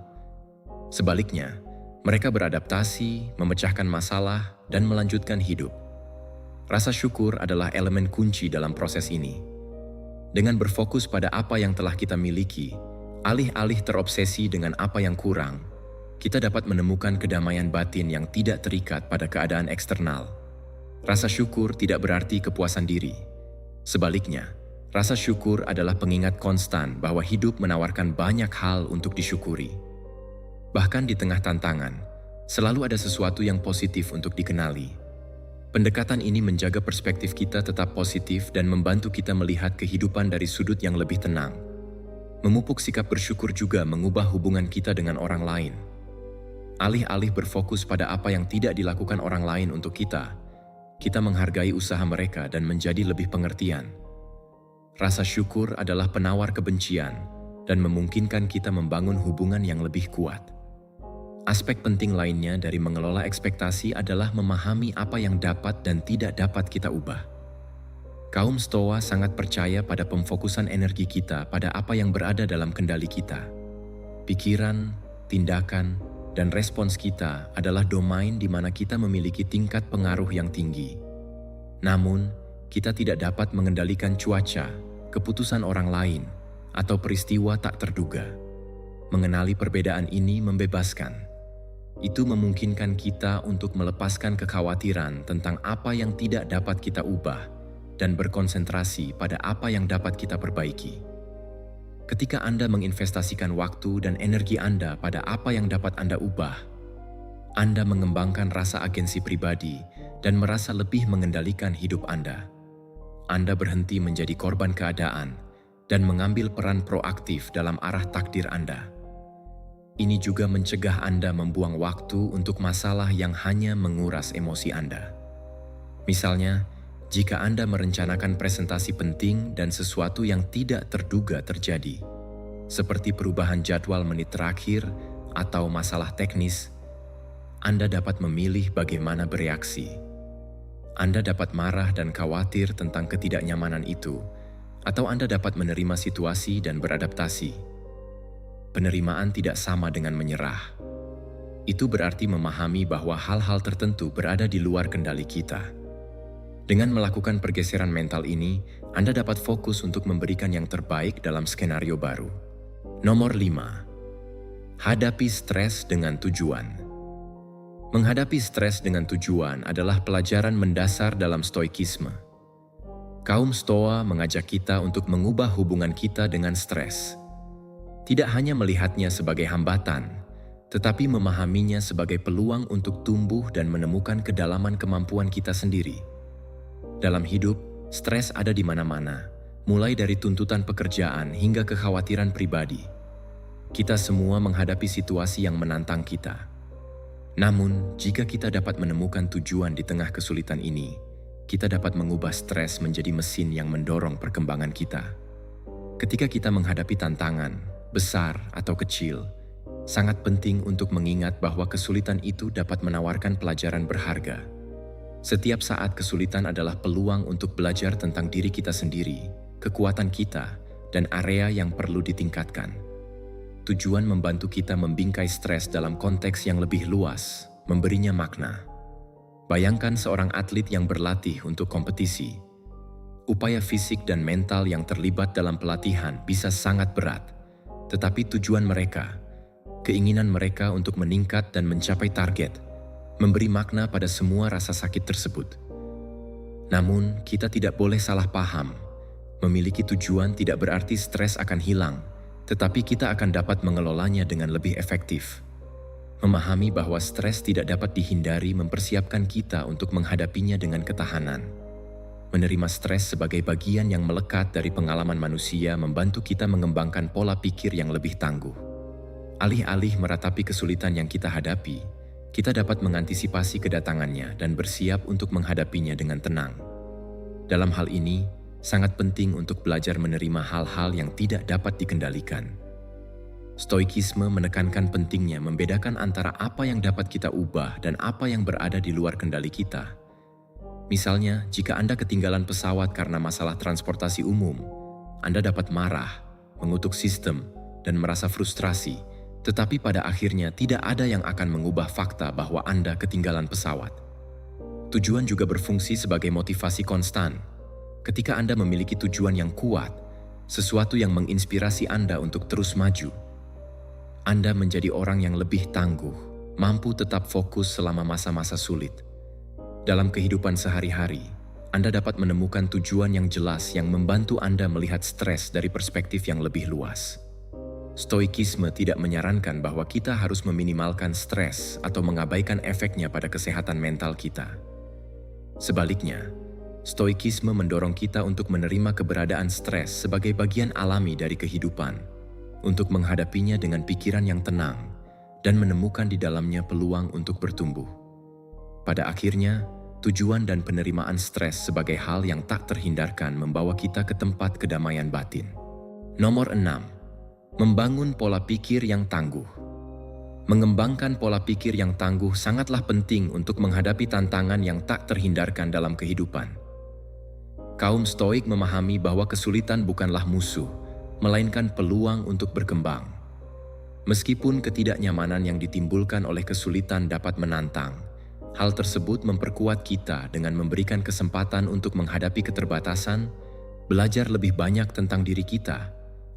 Sebaliknya, mereka beradaptasi, memecahkan masalah, dan melanjutkan hidup. Rasa syukur adalah elemen kunci dalam proses ini. Dengan berfokus pada apa yang telah kita miliki, alih-alih terobsesi dengan apa yang kurang, kita dapat menemukan kedamaian batin yang tidak terikat pada keadaan eksternal. Rasa syukur tidak berarti kepuasan diri. Sebaliknya, rasa syukur adalah pengingat konstan bahwa hidup menawarkan banyak hal untuk disyukuri. Bahkan di tengah tantangan, selalu ada sesuatu yang positif untuk dikenali. Pendekatan ini menjaga perspektif kita tetap positif dan membantu kita melihat kehidupan dari sudut yang lebih tenang. Memupuk sikap bersyukur juga mengubah hubungan kita dengan orang lain. Alih-alih berfokus pada apa yang tidak dilakukan orang lain untuk kita menghargai usaha mereka dan menjadi lebih pengertian. Rasa syukur adalah penawar kebencian dan memungkinkan kita membangun hubungan yang lebih kuat. Aspek penting lainnya dari mengelola ekspektasi adalah memahami apa yang dapat dan tidak dapat kita ubah. Kaum Stoa sangat percaya pada pemfokusan energi kita pada apa yang berada dalam kendali kita. Pikiran, tindakan, dan respons kita adalah domain di mana kita memiliki tingkat pengaruh yang tinggi. Namun, kita tidak dapat mengendalikan cuaca, keputusan orang lain, atau peristiwa tak terduga. Mengenali perbedaan ini membebaskan. Itu memungkinkan kita untuk melepaskan kekhawatiran tentang apa yang tidak dapat kita ubah dan berkonsentrasi pada apa yang dapat kita perbaiki. Ketika Anda menginvestasikan waktu dan energi Anda pada apa yang dapat Anda ubah, Anda mengembangkan rasa agensi pribadi dan merasa lebih mengendalikan hidup Anda. Anda berhenti menjadi korban keadaan dan mengambil peran proaktif dalam arah takdir Anda. Ini juga mencegah Anda membuang waktu untuk masalah yang hanya menguras emosi Anda. Misalnya, jika Anda merencanakan presentasi penting dan sesuatu yang tidak terduga terjadi, seperti perubahan jadwal menit terakhir atau masalah teknis, Anda dapat memilih bagaimana bereaksi. Anda dapat marah dan khawatir tentang ketidaknyamanan itu, atau Anda dapat menerima situasi dan beradaptasi. Penerimaan tidak sama dengan menyerah. Itu berarti memahami bahwa hal-hal tertentu berada di luar kendali kita. Dengan melakukan pergeseran mental ini, Anda dapat fokus untuk memberikan yang terbaik dalam skenario baru. Nomor 5. Hadapi stres dengan tujuan. Menghadapi stres dengan tujuan adalah pelajaran mendasar dalam stoikisme. Kaum Stoa mengajak kita untuk mengubah hubungan kita dengan stres. Tidak hanya melihatnya sebagai hambatan, tetapi memahaminya sebagai peluang untuk tumbuh dan menemukan kedalaman kemampuan kita sendiri. Dalam hidup, stres ada di mana-mana, mulai dari tuntutan pekerjaan hingga kekhawatiran pribadi. Kita semua menghadapi situasi yang menantang kita. Namun, jika kita dapat menemukan tujuan di tengah kesulitan ini, kita dapat mengubah stres menjadi mesin yang mendorong perkembangan kita. Ketika kita menghadapi tantangan, besar atau kecil, sangat penting untuk mengingat bahwa kesulitan itu dapat menawarkan pelajaran berharga. Setiap saat kesulitan adalah peluang untuk belajar tentang diri kita sendiri, kekuatan kita, dan area yang perlu ditingkatkan. Tujuan membantu kita membingkai stres dalam konteks yang lebih luas, memberinya makna. Bayangkan seorang atlet yang berlatih untuk kompetisi. Upaya fisik dan mental yang terlibat dalam pelatihan bisa sangat berat, tetapi tujuan mereka, keinginan mereka untuk meningkat dan mencapai target, memberi makna pada semua rasa sakit tersebut. Namun, kita tidak boleh salah paham. Memiliki tujuan tidak berarti stres akan hilang, tetapi kita akan dapat mengelolanya dengan lebih efektif. Memahami bahwa stres tidak dapat dihindari mempersiapkan kita untuk menghadapinya dengan ketahanan. Menerima stres sebagai bagian yang melekat dari pengalaman manusia membantu kita mengembangkan pola pikir yang lebih tangguh. Alih-alih meratapi kesulitan yang kita hadapi, kita dapat mengantisipasi kedatangannya dan bersiap untuk menghadapinya dengan tenang. Dalam hal ini, sangat penting untuk belajar menerima hal-hal yang tidak dapat dikendalikan. Stoikisme menekankan pentingnya membedakan antara apa yang dapat kita ubah dan apa yang berada di luar kendali kita. Misalnya, jika Anda ketinggalan pesawat karena masalah transportasi umum, Anda dapat marah, mengutuk sistem, dan merasa frustrasi, tetapi pada akhirnya tidak ada yang akan mengubah fakta bahwa Anda ketinggalan pesawat. Tujuan juga berfungsi sebagai motivasi konstan. Ketika Anda memiliki tujuan yang kuat, sesuatu yang menginspirasi Anda untuk terus maju, Anda menjadi orang yang lebih tangguh, mampu tetap fokus selama masa-masa sulit. Dalam kehidupan sehari-hari, Anda dapat menemukan tujuan yang jelas yang membantu Anda melihat stres dari perspektif yang lebih luas. Stoikisme tidak menyarankan bahwa kita harus meminimalkan stres atau mengabaikan efeknya pada kesehatan mental kita. Sebaliknya, Stoikisme mendorong kita untuk menerima keberadaan stres sebagai bagian alami dari kehidupan, untuk menghadapinya dengan pikiran yang tenang, dan menemukan di dalamnya peluang untuk bertumbuh. Pada akhirnya, tujuan dan penerimaan stres sebagai hal yang tak terhindarkan membawa kita ke tempat kedamaian batin. Nomor 6. Membangun pola pikir yang tangguh. Mengembangkan pola pikir yang tangguh sangatlah penting untuk menghadapi tantangan yang tak terhindarkan dalam kehidupan. Kaum Stoik memahami bahwa kesulitan bukanlah musuh, melainkan peluang untuk berkembang. Meskipun ketidaknyamanan yang ditimbulkan oleh kesulitan dapat menantang, hal tersebut memperkuat kita dengan memberikan kesempatan untuk menghadapi keterbatasan, belajar lebih banyak tentang diri kita,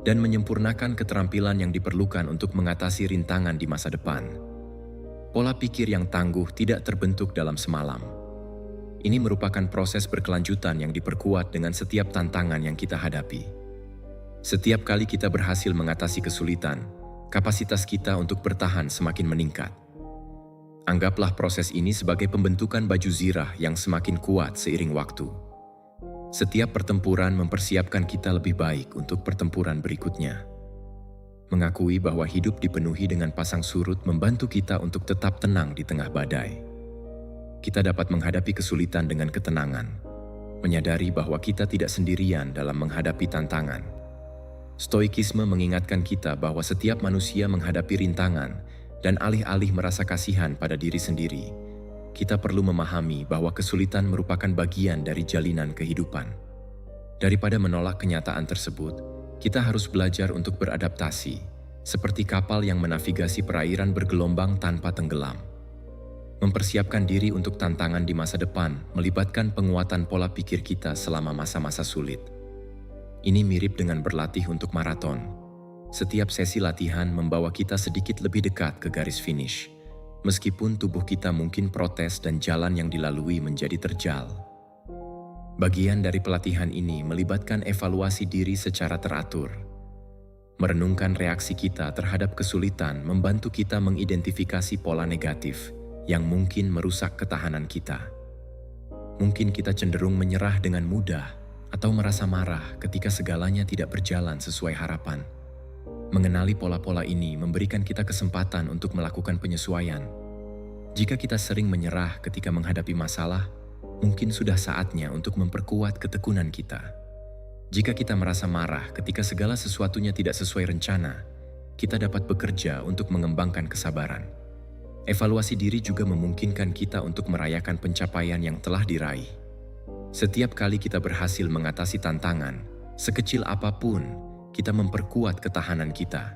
dan menyempurnakan keterampilan yang diperlukan untuk mengatasi rintangan di masa depan. Pola pikir yang tangguh tidak terbentuk dalam semalam. Ini merupakan proses berkelanjutan yang diperkuat dengan setiap tantangan yang kita hadapi. Setiap kali kita berhasil mengatasi kesulitan, kapasitas kita untuk bertahan semakin meningkat. Anggaplah proses ini sebagai pembentukan baju zirah yang semakin kuat seiring waktu. Setiap pertempuran mempersiapkan kita lebih baik untuk pertempuran berikutnya. Mengakui bahwa hidup dipenuhi dengan pasang surut membantu kita untuk tetap tenang di tengah badai. Kita dapat menghadapi kesulitan dengan ketenangan, menyadari bahwa kita tidak sendirian dalam menghadapi tantangan. Stoikisme mengingatkan kita bahwa setiap manusia menghadapi rintangan dan alih-alih merasa kasihan pada diri sendiri, kita perlu memahami bahwa kesulitan merupakan bagian dari jalinan kehidupan. Daripada menolak kenyataan tersebut, kita harus belajar untuk beradaptasi, seperti kapal yang menavigasi perairan bergelombang tanpa tenggelam. Mempersiapkan diri untuk tantangan di masa depan melibatkan penguatan pola pikir kita selama masa-masa sulit. Ini mirip dengan berlatih untuk maraton. Setiap sesi latihan membawa kita sedikit lebih dekat ke garis finish, meskipun tubuh kita mungkin protes dan jalan yang dilalui menjadi terjal. Bagian dari pelatihan ini melibatkan evaluasi diri secara teratur. Merenungkan reaksi kita terhadap kesulitan membantu kita mengidentifikasi pola negatif yang mungkin merusak ketahanan kita. Mungkin kita cenderung menyerah dengan mudah atau merasa marah ketika segalanya tidak berjalan sesuai harapan. Mengenali pola-pola ini memberikan kita kesempatan untuk melakukan penyesuaian. Jika kita sering menyerah ketika menghadapi masalah, mungkin sudah saatnya untuk memperkuat ketekunan kita. Jika kita merasa marah ketika segala sesuatunya tidak sesuai rencana, kita dapat bekerja untuk mengembangkan kesabaran. Evaluasi diri juga memungkinkan kita untuk merayakan pencapaian yang telah diraih. Setiap kali kita berhasil mengatasi tantangan, sekecil apapun, kita memperkuat ketahanan kita.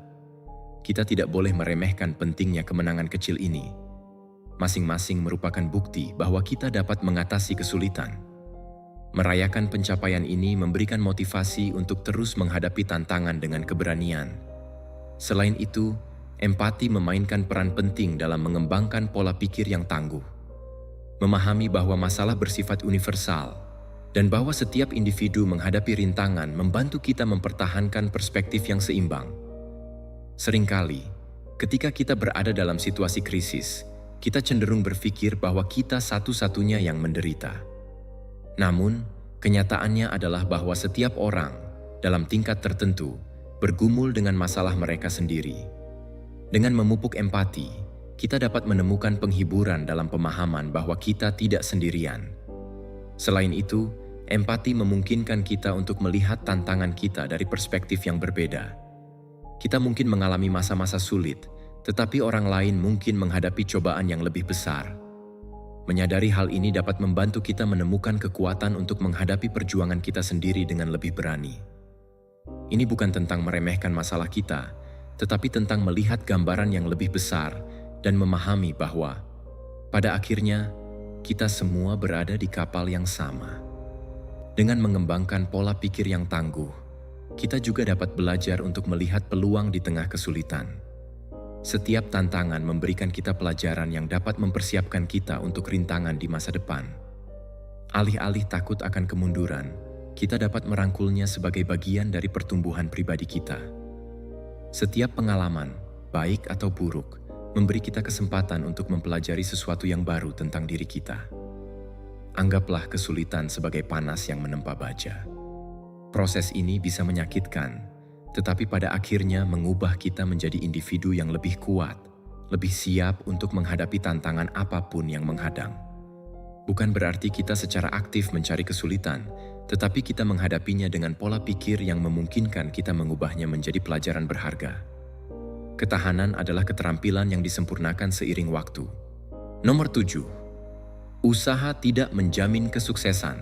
Kita tidak boleh meremehkan pentingnya kemenangan kecil ini. Masing-masing merupakan bukti bahwa kita dapat mengatasi kesulitan. Merayakan pencapaian ini memberikan motivasi untuk terus menghadapi tantangan dengan keberanian. Selain itu, empati memainkan peran penting dalam mengembangkan pola pikir yang tangguh. Memahami bahwa masalah bersifat universal dan bahwa setiap individu menghadapi rintangan membantu kita mempertahankan perspektif yang seimbang. Seringkali, ketika kita berada dalam situasi krisis, kita cenderung berpikir bahwa kita satu-satunya yang menderita. Namun, kenyataannya adalah bahwa setiap orang, dalam tingkat tertentu, bergumul dengan masalah mereka sendiri. Dengan memupuk empati, kita dapat menemukan penghiburan dalam pemahaman bahwa kita tidak sendirian. Selain itu, empati memungkinkan kita untuk melihat tantangan kita dari perspektif yang berbeda. Kita mungkin mengalami masa-masa sulit, tetapi orang lain mungkin menghadapi cobaan yang lebih besar. Menyadari hal ini dapat membantu kita menemukan kekuatan untuk menghadapi perjuangan kita sendiri dengan lebih berani. Ini bukan tentang meremehkan masalah kita, tetapi tentang melihat gambaran yang lebih besar dan memahami bahwa, pada akhirnya, kita semua berada di kapal yang sama. Dengan mengembangkan pola pikir yang tangguh, kita juga dapat belajar untuk melihat peluang di tengah kesulitan. Setiap tantangan memberikan kita pelajaran yang dapat mempersiapkan kita untuk rintangan di masa depan. Alih-alih takut akan kemunduran, kita dapat merangkulnya sebagai bagian dari pertumbuhan pribadi kita. Setiap pengalaman, baik atau buruk, memberi kita kesempatan untuk mempelajari sesuatu yang baru tentang diri kita. Anggaplah kesulitan sebagai panas yang menempa baja. Proses ini bisa menyakitkan, tetapi pada akhirnya mengubah kita menjadi individu yang lebih kuat, lebih siap untuk menghadapi tantangan apapun yang menghadang. Bukan berarti kita secara aktif mencari kesulitan, tetapi kita menghadapinya dengan pola pikir yang memungkinkan kita mengubahnya menjadi pelajaran berharga. Ketahanan adalah keterampilan yang disempurnakan seiring waktu. Nomor 7. Usaha tidak menjamin kesuksesan.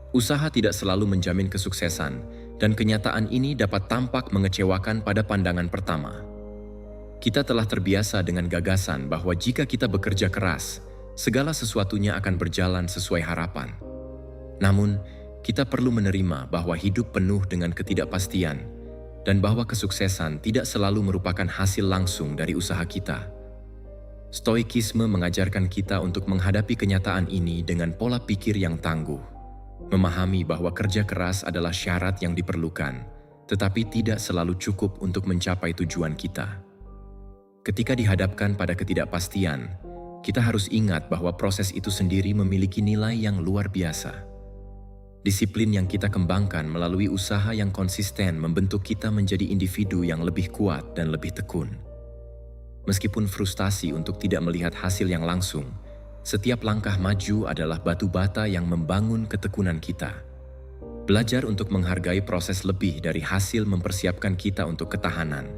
Usaha tidak selalu menjamin kesuksesan, dan kenyataan ini dapat tampak mengecewakan pada pandangan pertama. Kita telah terbiasa dengan gagasan bahwa jika kita bekerja keras, segala sesuatunya akan berjalan sesuai harapan. Namun, kita perlu menerima bahwa hidup penuh dengan ketidakpastian dan bahwa kesuksesan tidak selalu merupakan hasil langsung dari usaha kita. Stoikisme mengajarkan kita untuk menghadapi kenyataan ini dengan pola pikir yang tangguh, memahami bahwa kerja keras adalah syarat yang diperlukan, tetapi tidak selalu cukup untuk mencapai tujuan kita. Ketika dihadapkan pada ketidakpastian, kita harus ingat bahwa proses itu sendiri memiliki nilai yang luar biasa. Disiplin yang kita kembangkan melalui usaha yang konsisten membentuk kita menjadi individu yang lebih kuat dan lebih tekun. Meskipun frustasi untuk tidak melihat hasil yang langsung, setiap langkah maju adalah batu bata yang membangun ketekunan kita. Belajar untuk menghargai proses lebih dari hasil mempersiapkan kita untuk ketahanan,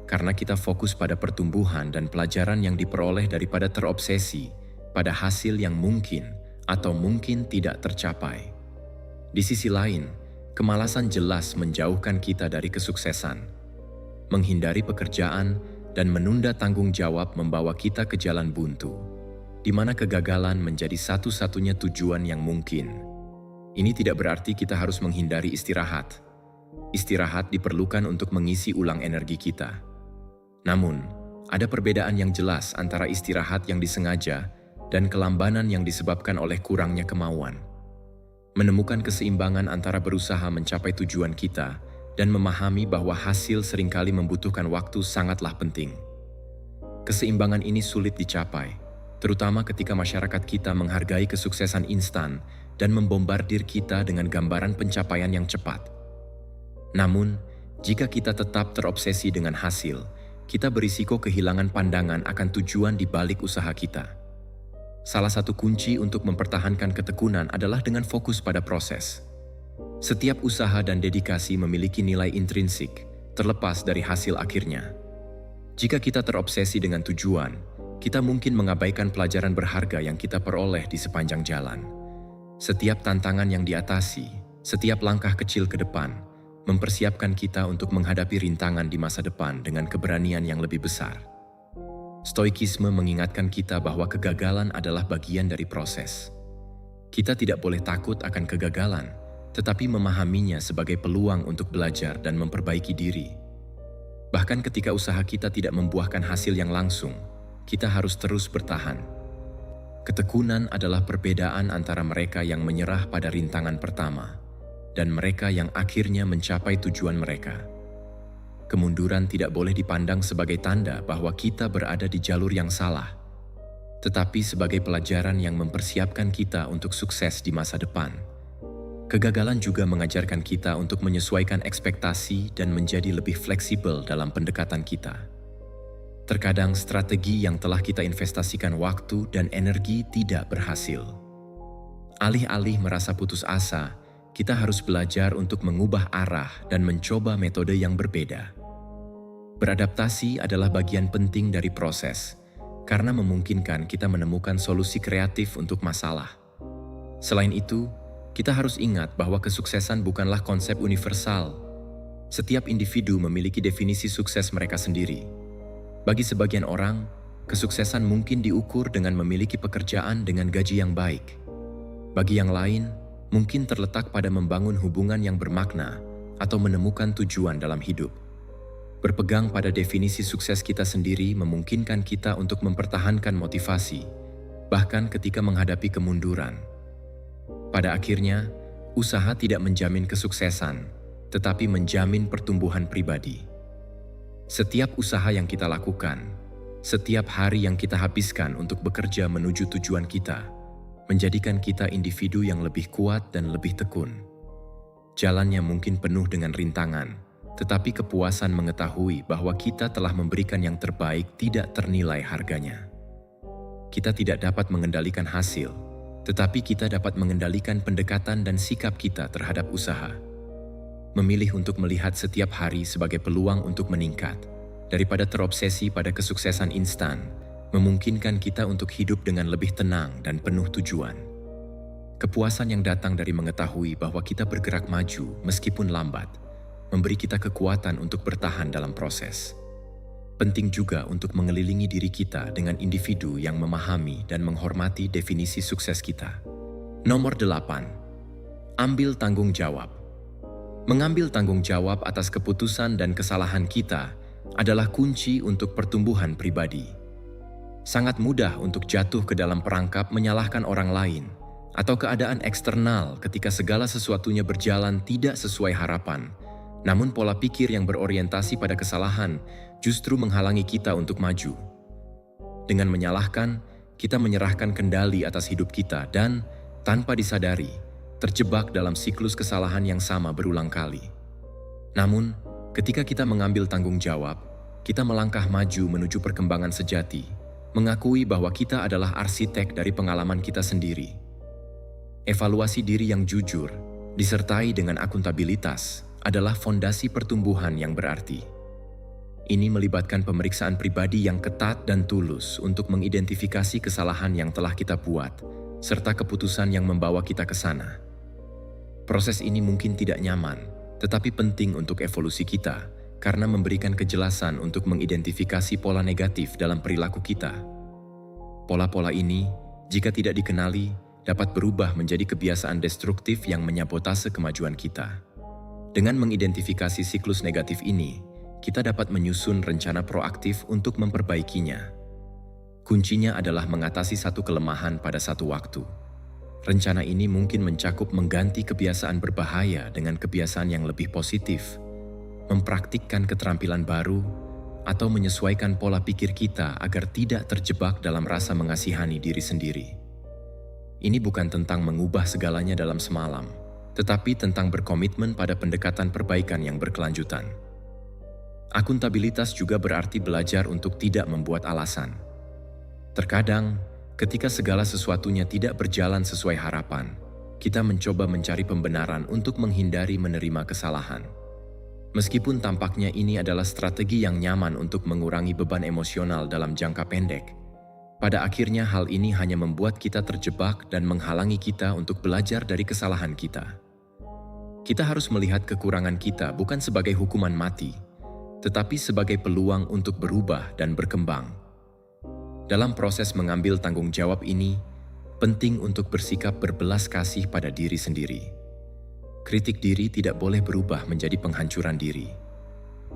karena kita fokus pada pertumbuhan dan pelajaran yang diperoleh daripada terobsesi pada hasil yang mungkin atau mungkin tidak tercapai. Di sisi lain, kemalasan jelas menjauhkan kita dari kesuksesan. Menghindari pekerjaan dan menunda tanggung jawab membawa kita ke jalan buntu. di mana kegagalan menjadi satu-satunya tujuan yang mungkin. Ini tidak berarti kita harus menghindari istirahat. Istirahat diperlukan untuk mengisi ulang energi kita. Namun, ada perbedaan yang jelas antara istirahat yang disengaja dan kelambanan yang disebabkan oleh kurangnya kemauan. Menemukan keseimbangan antara berusaha mencapai tujuan kita dan memahami bahwa hasil seringkali membutuhkan waktu sangatlah penting. Keseimbangan ini sulit dicapai, terutama ketika masyarakat kita menghargai kesuksesan instan dan membombardir kita dengan gambaran pencapaian yang cepat. Namun, jika kita tetap terobsesi dengan hasil, kita berisiko kehilangan pandangan akan tujuan di balik usaha kita. Salah satu kunci untuk mempertahankan ketekunan adalah dengan fokus pada proses. Setiap usaha dan dedikasi memiliki nilai intrinsik, terlepas dari hasil akhirnya. Jika kita terobsesi dengan tujuan, kita mungkin mengabaikan pelajaran berharga yang kita peroleh di sepanjang jalan. Setiap tantangan yang diatasi, setiap langkah kecil ke depan, mempersiapkan kita untuk menghadapi rintangan di masa depan dengan keberanian yang lebih besar. Stoikisme mengingatkan kita bahwa kegagalan adalah bagian dari proses. Kita tidak boleh takut akan kegagalan, tetapi memahaminya sebagai peluang untuk belajar dan memperbaiki diri. Bahkan ketika usaha kita tidak membuahkan hasil yang langsung, kita harus terus bertahan. Ketekunan adalah perbedaan antara mereka yang menyerah pada rintangan pertama dan mereka yang akhirnya mencapai tujuan mereka. Kemunduran tidak boleh dipandang sebagai tanda bahwa kita berada di jalur yang salah, tetapi sebagai pelajaran yang mempersiapkan kita untuk sukses di masa depan. Kegagalan juga mengajarkan kita untuk menyesuaikan ekspektasi dan menjadi lebih fleksibel dalam pendekatan kita. Terkadang strategi yang telah kita investasikan waktu dan energi tidak berhasil. Alih-alih merasa putus asa, kita harus belajar untuk mengubah arah dan mencoba metode yang berbeda. Beradaptasi adalah bagian penting dari proses, karena memungkinkan kita menemukan solusi kreatif untuk masalah. Selain itu, kita harus ingat bahwa kesuksesan bukanlah konsep universal. Setiap individu memiliki definisi sukses mereka sendiri. Bagi sebagian orang, kesuksesan mungkin diukur dengan memiliki pekerjaan dengan gaji yang baik. Bagi yang lain, mungkin terletak pada membangun hubungan yang bermakna atau menemukan tujuan dalam hidup. Berpegang pada definisi sukses kita sendiri memungkinkan kita untuk mempertahankan motivasi, bahkan ketika menghadapi kemunduran. Pada akhirnya, usaha tidak menjamin kesuksesan, tetapi menjamin pertumbuhan pribadi. Setiap usaha yang kita lakukan, setiap hari yang kita habiskan untuk bekerja menuju tujuan kita, menjadikan kita individu yang lebih kuat dan lebih tekun. Jalannya mungkin penuh dengan rintangan, tetapi kepuasan mengetahui bahwa kita telah memberikan yang terbaik tidak ternilai harganya. Kita tidak dapat mengendalikan hasil, tetapi kita dapat mengendalikan pendekatan dan sikap kita terhadap usaha. Memilih untuk melihat setiap hari sebagai peluang untuk meningkat, daripada terobsesi pada kesuksesan instan, memungkinkan kita untuk hidup dengan lebih tenang dan penuh tujuan. Kepuasan yang datang dari mengetahui bahwa kita bergerak maju meskipun lambat, memberi kita kekuatan untuk bertahan dalam proses. Penting juga untuk mengelilingi diri kita dengan individu yang memahami dan menghormati definisi sukses kita. Nomor 8. Ambil tanggung jawab. Mengambil tanggung jawab atas keputusan dan kesalahan kita adalah kunci untuk pertumbuhan pribadi. Sangat mudah untuk jatuh ke dalam perangkap menyalahkan orang lain atau keadaan eksternal ketika segala sesuatunya berjalan tidak sesuai harapan. Namun pola pikir yang berorientasi pada kesalahan justru menghalangi kita untuk maju. Dengan menyalahkan, kita menyerahkan kendali atas hidup kita dan, tanpa disadari, terjebak dalam siklus kesalahan yang sama berulang kali. Namun, ketika kita mengambil tanggung jawab, kita melangkah maju menuju perkembangan sejati, mengakui bahwa kita adalah arsitek dari pengalaman kita sendiri. Evaluasi diri yang jujur, disertai dengan akuntabilitas, adalah fondasi pertumbuhan yang berarti. Ini melibatkan pemeriksaan pribadi yang ketat dan tulus untuk mengidentifikasi kesalahan yang telah kita buat, serta keputusan yang membawa kita ke sana. Proses ini mungkin tidak nyaman, tetapi penting untuk evolusi kita, karena memberikan kejelasan untuk mengidentifikasi pola negatif dalam perilaku kita. Pola-pola ini, jika tidak dikenali, dapat berubah menjadi kebiasaan destruktif yang menyabotase kemajuan kita. Dengan mengidentifikasi siklus negatif ini, kita dapat menyusun rencana proaktif untuk memperbaikinya. Kuncinya adalah mengatasi satu kelemahan pada satu waktu. Rencana ini mungkin mencakup mengganti kebiasaan berbahaya dengan kebiasaan yang lebih positif, mempraktikkan keterampilan baru, atau menyesuaikan pola pikir kita agar tidak terjebak dalam rasa mengasihani diri sendiri. Ini bukan tentang mengubah segalanya dalam semalam, tetapi tentang berkomitmen pada pendekatan perbaikan yang berkelanjutan. Akuntabilitas juga berarti belajar untuk tidak membuat alasan. Terkadang, ketika segala sesuatunya tidak berjalan sesuai harapan, kita mencoba mencari pembenaran untuk menghindari menerima kesalahan. Meskipun tampaknya ini adalah strategi yang nyaman untuk mengurangi beban emosional dalam jangka pendek, pada akhirnya hal ini hanya membuat kita terjebak dan menghalangi kita untuk belajar dari kesalahan kita. Kita harus melihat kekurangan kita bukan sebagai hukuman mati, tetapi sebagai peluang untuk berubah dan berkembang. Dalam proses mengambil tanggung jawab ini, penting untuk bersikap berbelas kasih pada diri sendiri. Kritik diri tidak boleh berubah menjadi penghancuran diri.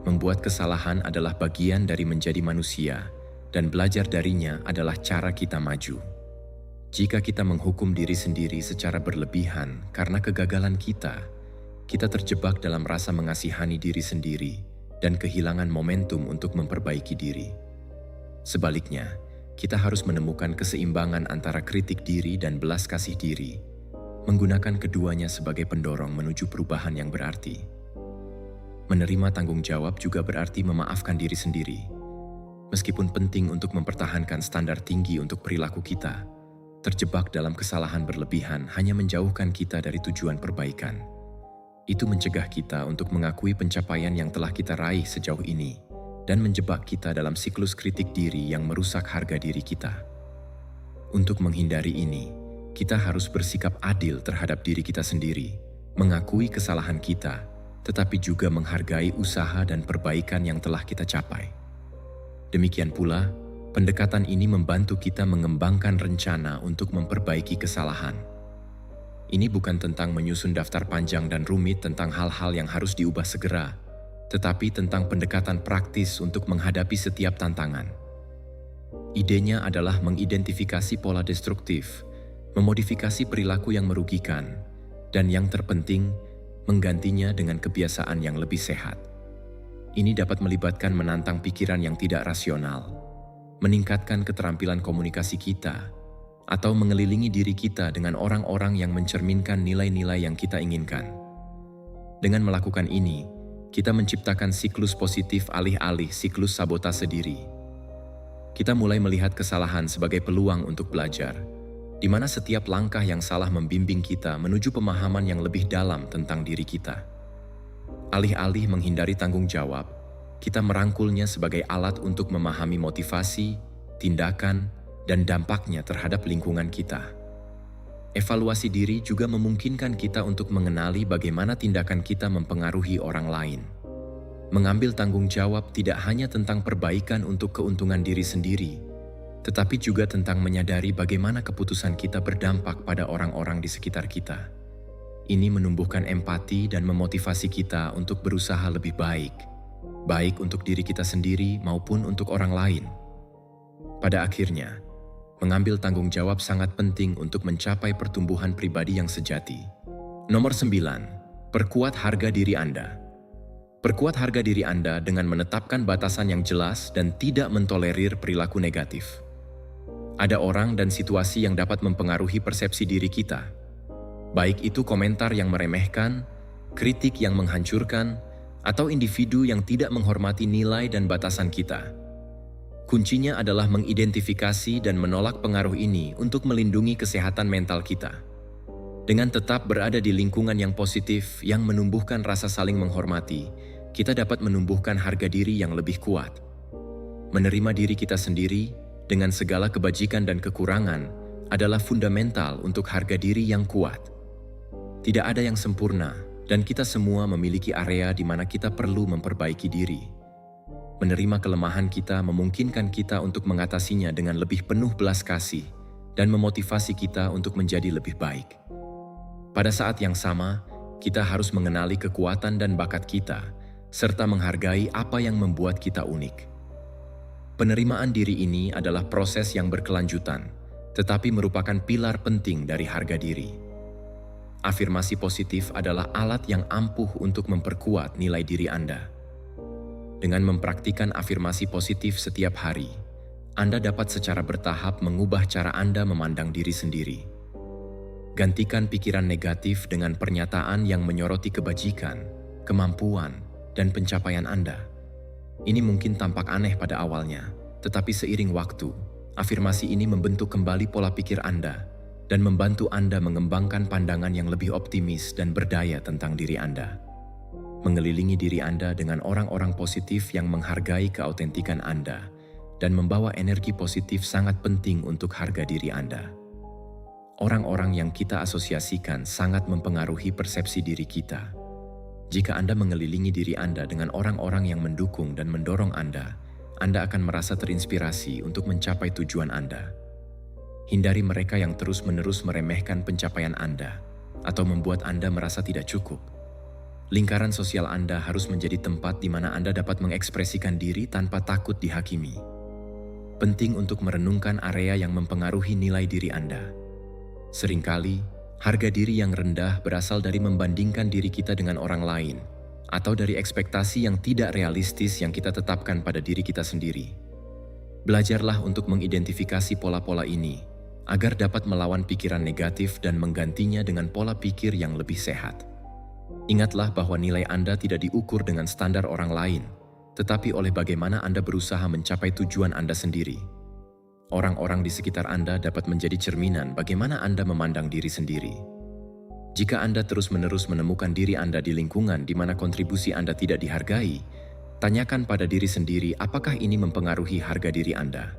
Membuat kesalahan adalah bagian dari menjadi manusia, dan belajar darinya adalah cara kita maju. Jika kita menghukum diri sendiri secara berlebihan karena kegagalan kita terjebak dalam rasa mengasihani diri sendiri dan kehilangan momentum untuk memperbaiki diri. Sebaliknya, kita harus menemukan keseimbangan antara kritik diri dan belas kasih diri, menggunakan keduanya sebagai pendorong menuju perubahan yang berarti. Menerima tanggung jawab juga berarti memaafkan diri sendiri. Meskipun penting untuk mempertahankan standar tinggi untuk perilaku kita, terjebak dalam kesalahan berlebihan hanya menjauhkan kita dari tujuan perbaikan. Itu mencegah kita untuk mengakui pencapaian yang telah kita raih sejauh ini dan menjebak kita dalam siklus kritik diri yang merusak harga diri kita. Untuk menghindari ini, kita harus bersikap adil terhadap diri kita sendiri, mengakui kesalahan kita, tetapi juga menghargai usaha dan perbaikan yang telah kita capai. Demikian pula, pendekatan ini membantu kita mengembangkan rencana untuk memperbaiki kesalahan. Ini bukan tentang menyusun daftar panjang dan rumit tentang hal-hal yang harus diubah segera, tetapi tentang pendekatan praktis untuk menghadapi setiap tantangan. Idenya adalah mengidentifikasi pola destruktif, memodifikasi perilaku yang merugikan, dan yang terpenting, menggantinya dengan kebiasaan yang lebih sehat. Ini dapat melibatkan menantang pikiran yang tidak rasional, meningkatkan keterampilan komunikasi kita, atau mengelilingi diri kita dengan orang-orang yang mencerminkan nilai-nilai yang kita inginkan. Dengan melakukan ini, kita menciptakan siklus positif alih-alih siklus sabotase diri. Kita mulai melihat kesalahan sebagai peluang untuk belajar, di mana setiap langkah yang salah membimbing kita menuju pemahaman yang lebih dalam tentang diri kita. Alih-alih menghindari tanggung jawab, kita merangkulnya sebagai alat untuk memahami motivasi, tindakan, dan dampaknya terhadap lingkungan kita. Evaluasi diri juga memungkinkan kita untuk mengenali bagaimana tindakan kita mempengaruhi orang lain. Mengambil tanggung jawab tidak hanya tentang perbaikan untuk keuntungan diri sendiri, tetapi juga tentang menyadari bagaimana keputusan kita berdampak pada orang-orang di sekitar kita. Ini menumbuhkan empati dan memotivasi kita untuk berusaha lebih baik, baik untuk diri kita sendiri maupun untuk orang lain. Pada akhirnya, mengambil tanggung jawab sangat penting untuk mencapai pertumbuhan pribadi yang sejati. Nomor 9, perkuat harga diri Anda. Perkuat harga diri Anda dengan menetapkan batasan yang jelas dan tidak mentolerir perilaku negatif. Ada orang dan situasi yang dapat mempengaruhi persepsi diri kita. Baik itu komentar yang meremehkan, kritik yang menghancurkan, atau individu yang tidak menghormati nilai dan batasan kita. Kuncinya adalah mengidentifikasi dan menolak pengaruh ini untuk melindungi kesehatan mental kita. Dengan tetap berada di lingkungan yang positif yang menumbuhkan rasa saling menghormati, kita dapat menumbuhkan harga diri yang lebih kuat. Menerima diri kita sendiri dengan segala kebajikan dan kekurangan adalah fundamental untuk harga diri yang kuat. Tidak ada yang sempurna, dan kita semua memiliki area di mana kita perlu memperbaiki diri. Menerima kelemahan kita memungkinkan kita untuk mengatasinya dengan lebih penuh belas kasih dan memotivasi kita untuk menjadi lebih baik. Pada saat yang sama, kita harus mengenali kekuatan dan bakat kita, serta menghargai apa yang membuat kita unik. Penerimaan diri ini adalah proses yang berkelanjutan, tetapi merupakan pilar penting dari harga diri. Afirmasi positif adalah alat yang ampuh untuk memperkuat nilai diri Anda. Dengan mempraktikkan afirmasi positif setiap hari, Anda dapat secara bertahap mengubah cara Anda memandang diri sendiri. Gantikan pikiran negatif dengan pernyataan yang menyoroti kebajikan, kemampuan, dan pencapaian Anda. Ini mungkin tampak aneh pada awalnya, tetapi seiring waktu, afirmasi ini membentuk kembali pola pikir Anda dan membantu Anda mengembangkan pandangan yang lebih optimis dan berdaya tentang diri Anda. Mengelilingi diri Anda dengan orang-orang positif yang menghargai keautentikan Anda dan membawa energi positif sangat penting untuk harga diri Anda. Orang-orang yang kita asosiasikan sangat mempengaruhi persepsi diri kita. Jika Anda mengelilingi diri Anda dengan orang-orang yang mendukung dan mendorong Anda akan merasa terinspirasi untuk mencapai tujuan Anda. Hindari mereka yang terus-menerus meremehkan pencapaian Anda atau membuat Anda merasa tidak cukup. Lingkaran sosial Anda harus menjadi tempat di mana Anda dapat mengekspresikan diri tanpa takut dihakimi. Penting untuk merenungkan area yang mempengaruhi nilai diri Anda. Seringkali, harga diri yang rendah berasal dari membandingkan diri kita dengan orang lain atau dari ekspektasi yang tidak realistis yang kita tetapkan pada diri kita sendiri. Belajarlah untuk mengidentifikasi pola-pola ini agar dapat melawan pikiran negatif dan menggantinya dengan pola pikir yang lebih sehat. Ingatlah bahwa nilai Anda tidak diukur dengan standar orang lain, tetapi oleh bagaimana Anda berusaha mencapai tujuan Anda sendiri. Orang-orang di sekitar Anda dapat menjadi cerminan bagaimana Anda memandang diri sendiri. Jika Anda terus-menerus menemukan diri Anda di lingkungan di mana kontribusi Anda tidak dihargai, tanyakan pada diri sendiri apakah ini mempengaruhi harga diri Anda.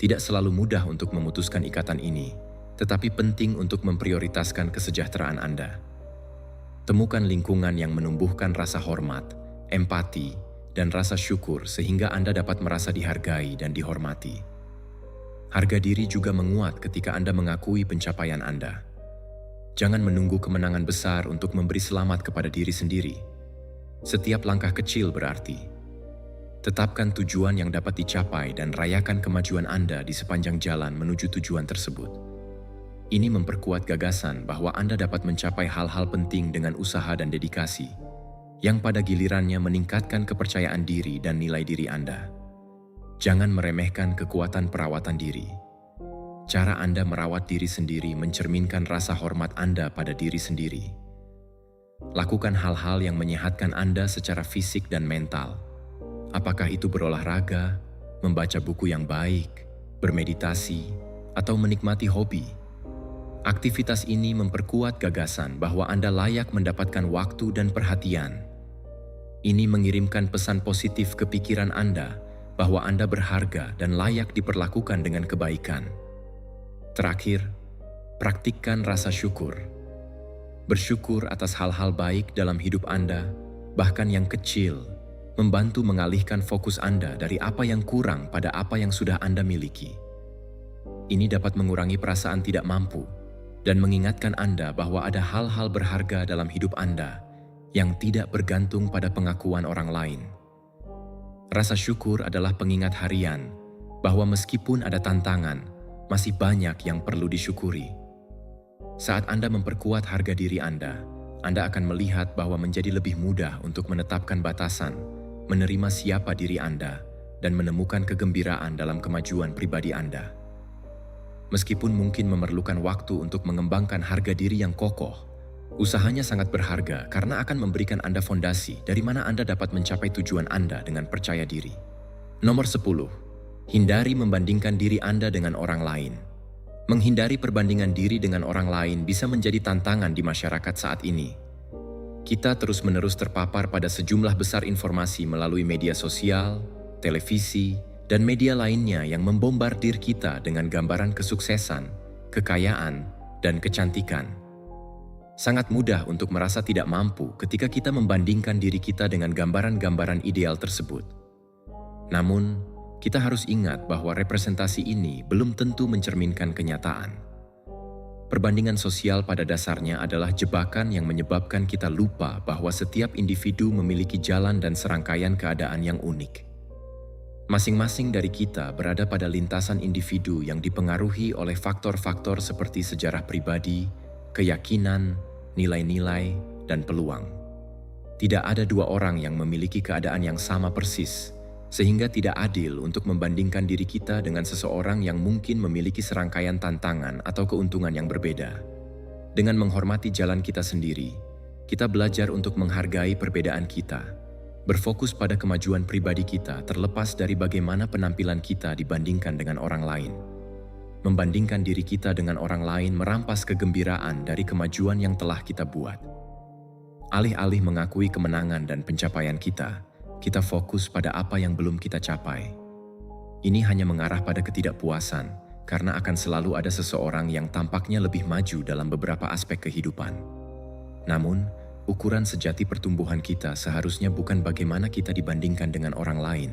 Tidak selalu mudah untuk memutuskan ikatan ini, tetapi penting untuk memprioritaskan kesejahteraan Anda. Temukan lingkungan yang menumbuhkan rasa hormat, empati, dan rasa syukur sehingga Anda dapat merasa dihargai dan dihormati. Harga diri juga menguat ketika Anda mengakui pencapaian Anda. Jangan menunggu kemenangan besar untuk memberi selamat kepada diri sendiri. Setiap langkah kecil berarti. Tetapkan tujuan yang dapat dicapai dan rayakan kemajuan Anda di sepanjang jalan menuju tujuan tersebut. Ini memperkuat gagasan bahwa Anda dapat mencapai hal-hal penting dengan usaha dan dedikasi, yang pada gilirannya meningkatkan kepercayaan diri dan nilai diri Anda. Jangan meremehkan kekuatan perawatan diri. Cara Anda merawat diri sendiri mencerminkan rasa hormat Anda pada diri sendiri. Lakukan hal-hal yang menyehatkan Anda secara fisik dan mental. Apakah itu berolahraga, membaca buku yang baik, bermeditasi, atau menikmati hobi? Aktivitas ini memperkuat gagasan bahwa Anda layak mendapatkan waktu dan perhatian. Ini mengirimkan pesan positif ke pikiran Anda bahwa Anda berharga dan layak diperlakukan dengan kebaikan. Terakhir, praktikkan rasa syukur. Bersyukur atas hal-hal baik dalam hidup Anda, bahkan yang kecil, membantu mengalihkan fokus Anda dari apa yang kurang pada apa yang sudah Anda miliki. Ini dapat mengurangi perasaan tidak mampu dan mengingatkan Anda bahwa ada hal-hal berharga dalam hidup Anda yang tidak bergantung pada pengakuan orang lain. Rasa syukur adalah pengingat harian bahwa meskipun ada tantangan, masih banyak yang perlu disyukuri. Saat Anda memperkuat harga diri Anda akan melihat bahwa menjadi lebih mudah untuk menetapkan batasan, menerima siapa diri Anda, dan menemukan kegembiraan dalam kemajuan pribadi Anda. Meskipun mungkin memerlukan waktu untuk mengembangkan harga diri yang kokoh, usahanya sangat berharga karena akan memberikan Anda fondasi dari mana Anda dapat mencapai tujuan Anda dengan percaya diri. Nomor 10. Hindari membandingkan diri Anda dengan orang lain. Menghindari perbandingan diri dengan orang lain bisa menjadi tantangan di masyarakat saat ini. Kita terus-menerus terpapar pada sejumlah besar informasi melalui media sosial, televisi, dan media lainnya yang membombardir kita dengan gambaran kesuksesan, kekayaan, dan kecantikan. Sangat mudah untuk merasa tidak mampu ketika kita membandingkan diri kita dengan gambaran-gambaran ideal tersebut. Namun, kita harus ingat bahwa representasi ini belum tentu mencerminkan kenyataan. Perbandingan sosial pada dasarnya adalah jebakan yang menyebabkan kita lupa bahwa setiap individu memiliki jalan dan serangkaian keadaan yang unik. Masing-masing dari kita berada pada lintasan individu yang dipengaruhi oleh faktor-faktor seperti sejarah pribadi, keyakinan, nilai-nilai, dan peluang. Tidak ada dua orang yang memiliki keadaan yang sama persis, sehingga tidak adil untuk membandingkan diri kita dengan seseorang yang mungkin memiliki serangkaian tantangan atau keuntungan yang berbeda. Dengan menghormati jalan kita sendiri, kita belajar untuk menghargai perbedaan kita, berfokus pada kemajuan pribadi kita terlepas dari bagaimana penampilan kita dibandingkan dengan orang lain. Membandingkan diri kita dengan orang lain merampas kegembiraan dari kemajuan yang telah kita buat. Alih-alih mengakui kemenangan dan pencapaian kita fokus pada apa yang belum kita capai. Ini hanya mengarah pada ketidakpuasan, karena akan selalu ada seseorang yang tampaknya lebih maju dalam beberapa aspek kehidupan. Namun, ukuran sejati pertumbuhan kita seharusnya bukan bagaimana kita dibandingkan dengan orang lain,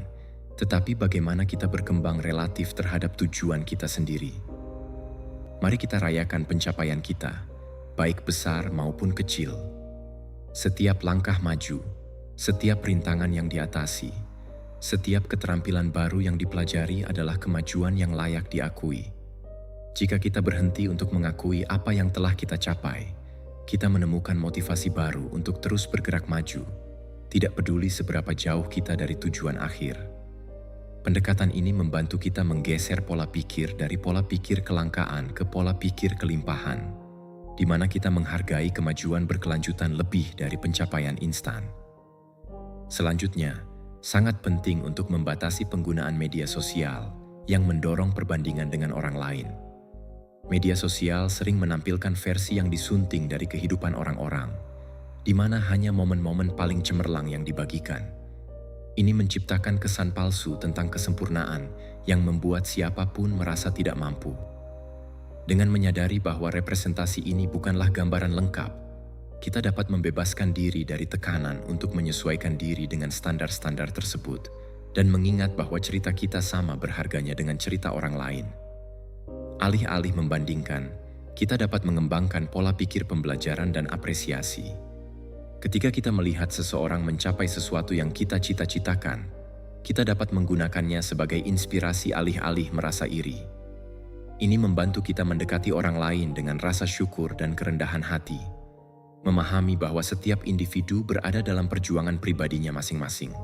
tetapi bagaimana kita berkembang relatif terhadap tujuan kita sendiri. Mari kita rayakan pencapaian kita, baik besar maupun kecil. Setiap langkah maju, setiap rintangan yang diatasi, setiap keterampilan baru yang dipelajari adalah kemajuan yang layak diakui. Jika kita berhenti untuk mengakui apa yang telah kita capai, kita menemukan motivasi baru untuk terus bergerak maju, tidak peduli seberapa jauh kita dari tujuan akhir. Pendekatan ini membantu kita menggeser pola pikir dari pola pikir kelangkaan ke pola pikir kelimpahan, di mana kita menghargai kemajuan berkelanjutan lebih dari pencapaian instan. Selanjutnya, sangat penting untuk membatasi penggunaan media sosial yang mendorong perbandingan dengan orang lain. Media sosial sering menampilkan versi yang disunting dari kehidupan orang-orang, di mana hanya momen-momen paling cemerlang yang dibagikan. Ini menciptakan kesan palsu tentang kesempurnaan yang membuat siapapun merasa tidak mampu. Dengan menyadari bahwa representasi ini bukanlah gambaran lengkap, kita dapat membebaskan diri dari tekanan untuk menyesuaikan diri dengan standar-standar tersebut dan mengingat bahwa cerita kita sama berharganya dengan cerita orang lain. Alih-alih membandingkan, kita dapat mengembangkan pola pikir pembelajaran dan apresiasi. Ketika kita melihat seseorang mencapai sesuatu yang kita cita-citakan, kita dapat menggunakannya sebagai inspirasi alih-alih merasa iri. Ini membantu kita mendekati orang lain dengan rasa syukur dan kerendahan hati, memahami bahwa setiap individu berada dalam perjuangan pribadinya masing-masing.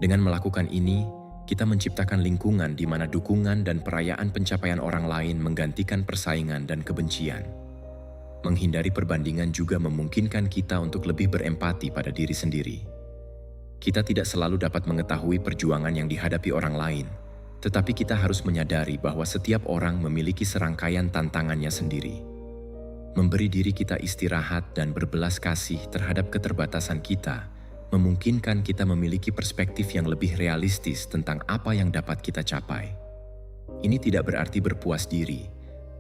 Dengan melakukan ini, kita menciptakan lingkungan di mana dukungan dan perayaan pencapaian orang lain menggantikan persaingan dan kebencian. Menghindari perbandingan juga memungkinkan kita untuk lebih berempati pada diri sendiri. Kita tidak selalu dapat mengetahui perjuangan yang dihadapi orang lain, tetapi kita harus menyadari bahwa setiap orang memiliki serangkaian tantangannya sendiri. Memberi diri kita istirahat dan berbelas kasih terhadap keterbatasan kita memungkinkan kita memiliki perspektif yang lebih realistis tentang apa yang dapat kita capai. Ini tidak berarti berpuas diri,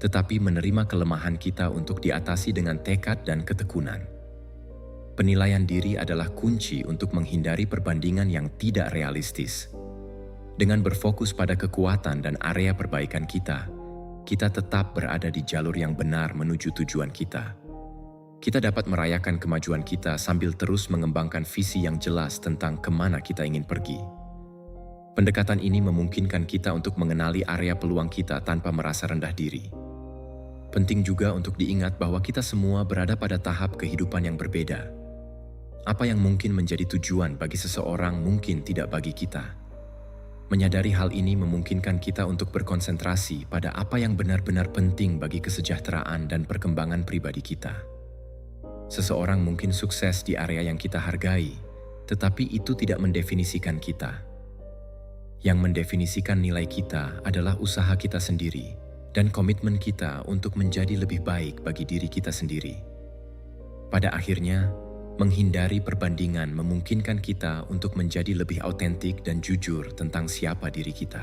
tetapi menerima kelemahan kita untuk diatasi dengan tekad dan ketekunan. Penilaian diri adalah kunci untuk menghindari perbandingan yang tidak realistis. Dengan berfokus pada kekuatan dan area perbaikan kita tetap berada di jalur yang benar menuju tujuan kita. Kita dapat merayakan kemajuan kita sambil terus mengembangkan visi yang jelas tentang kemana kita ingin pergi. Pendekatan ini memungkinkan kita untuk mengenali area peluang kita tanpa merasa rendah diri. Penting juga untuk diingat bahwa kita semua berada pada tahap kehidupan yang berbeda. Apa yang mungkin menjadi tujuan bagi seseorang mungkin tidak bagi kita. Menyadari hal ini memungkinkan kita untuk berkonsentrasi pada apa yang benar-benar penting bagi kesejahteraan dan perkembangan pribadi kita. Seseorang mungkin sukses di area yang kita hargai, tetapi itu tidak mendefinisikan kita. Yang mendefinisikan nilai kita adalah usaha kita sendiri dan komitmen kita untuk menjadi lebih baik bagi diri kita sendiri. Pada akhirnya, menghindari perbandingan memungkinkan kita untuk menjadi lebih autentik dan jujur tentang siapa diri kita.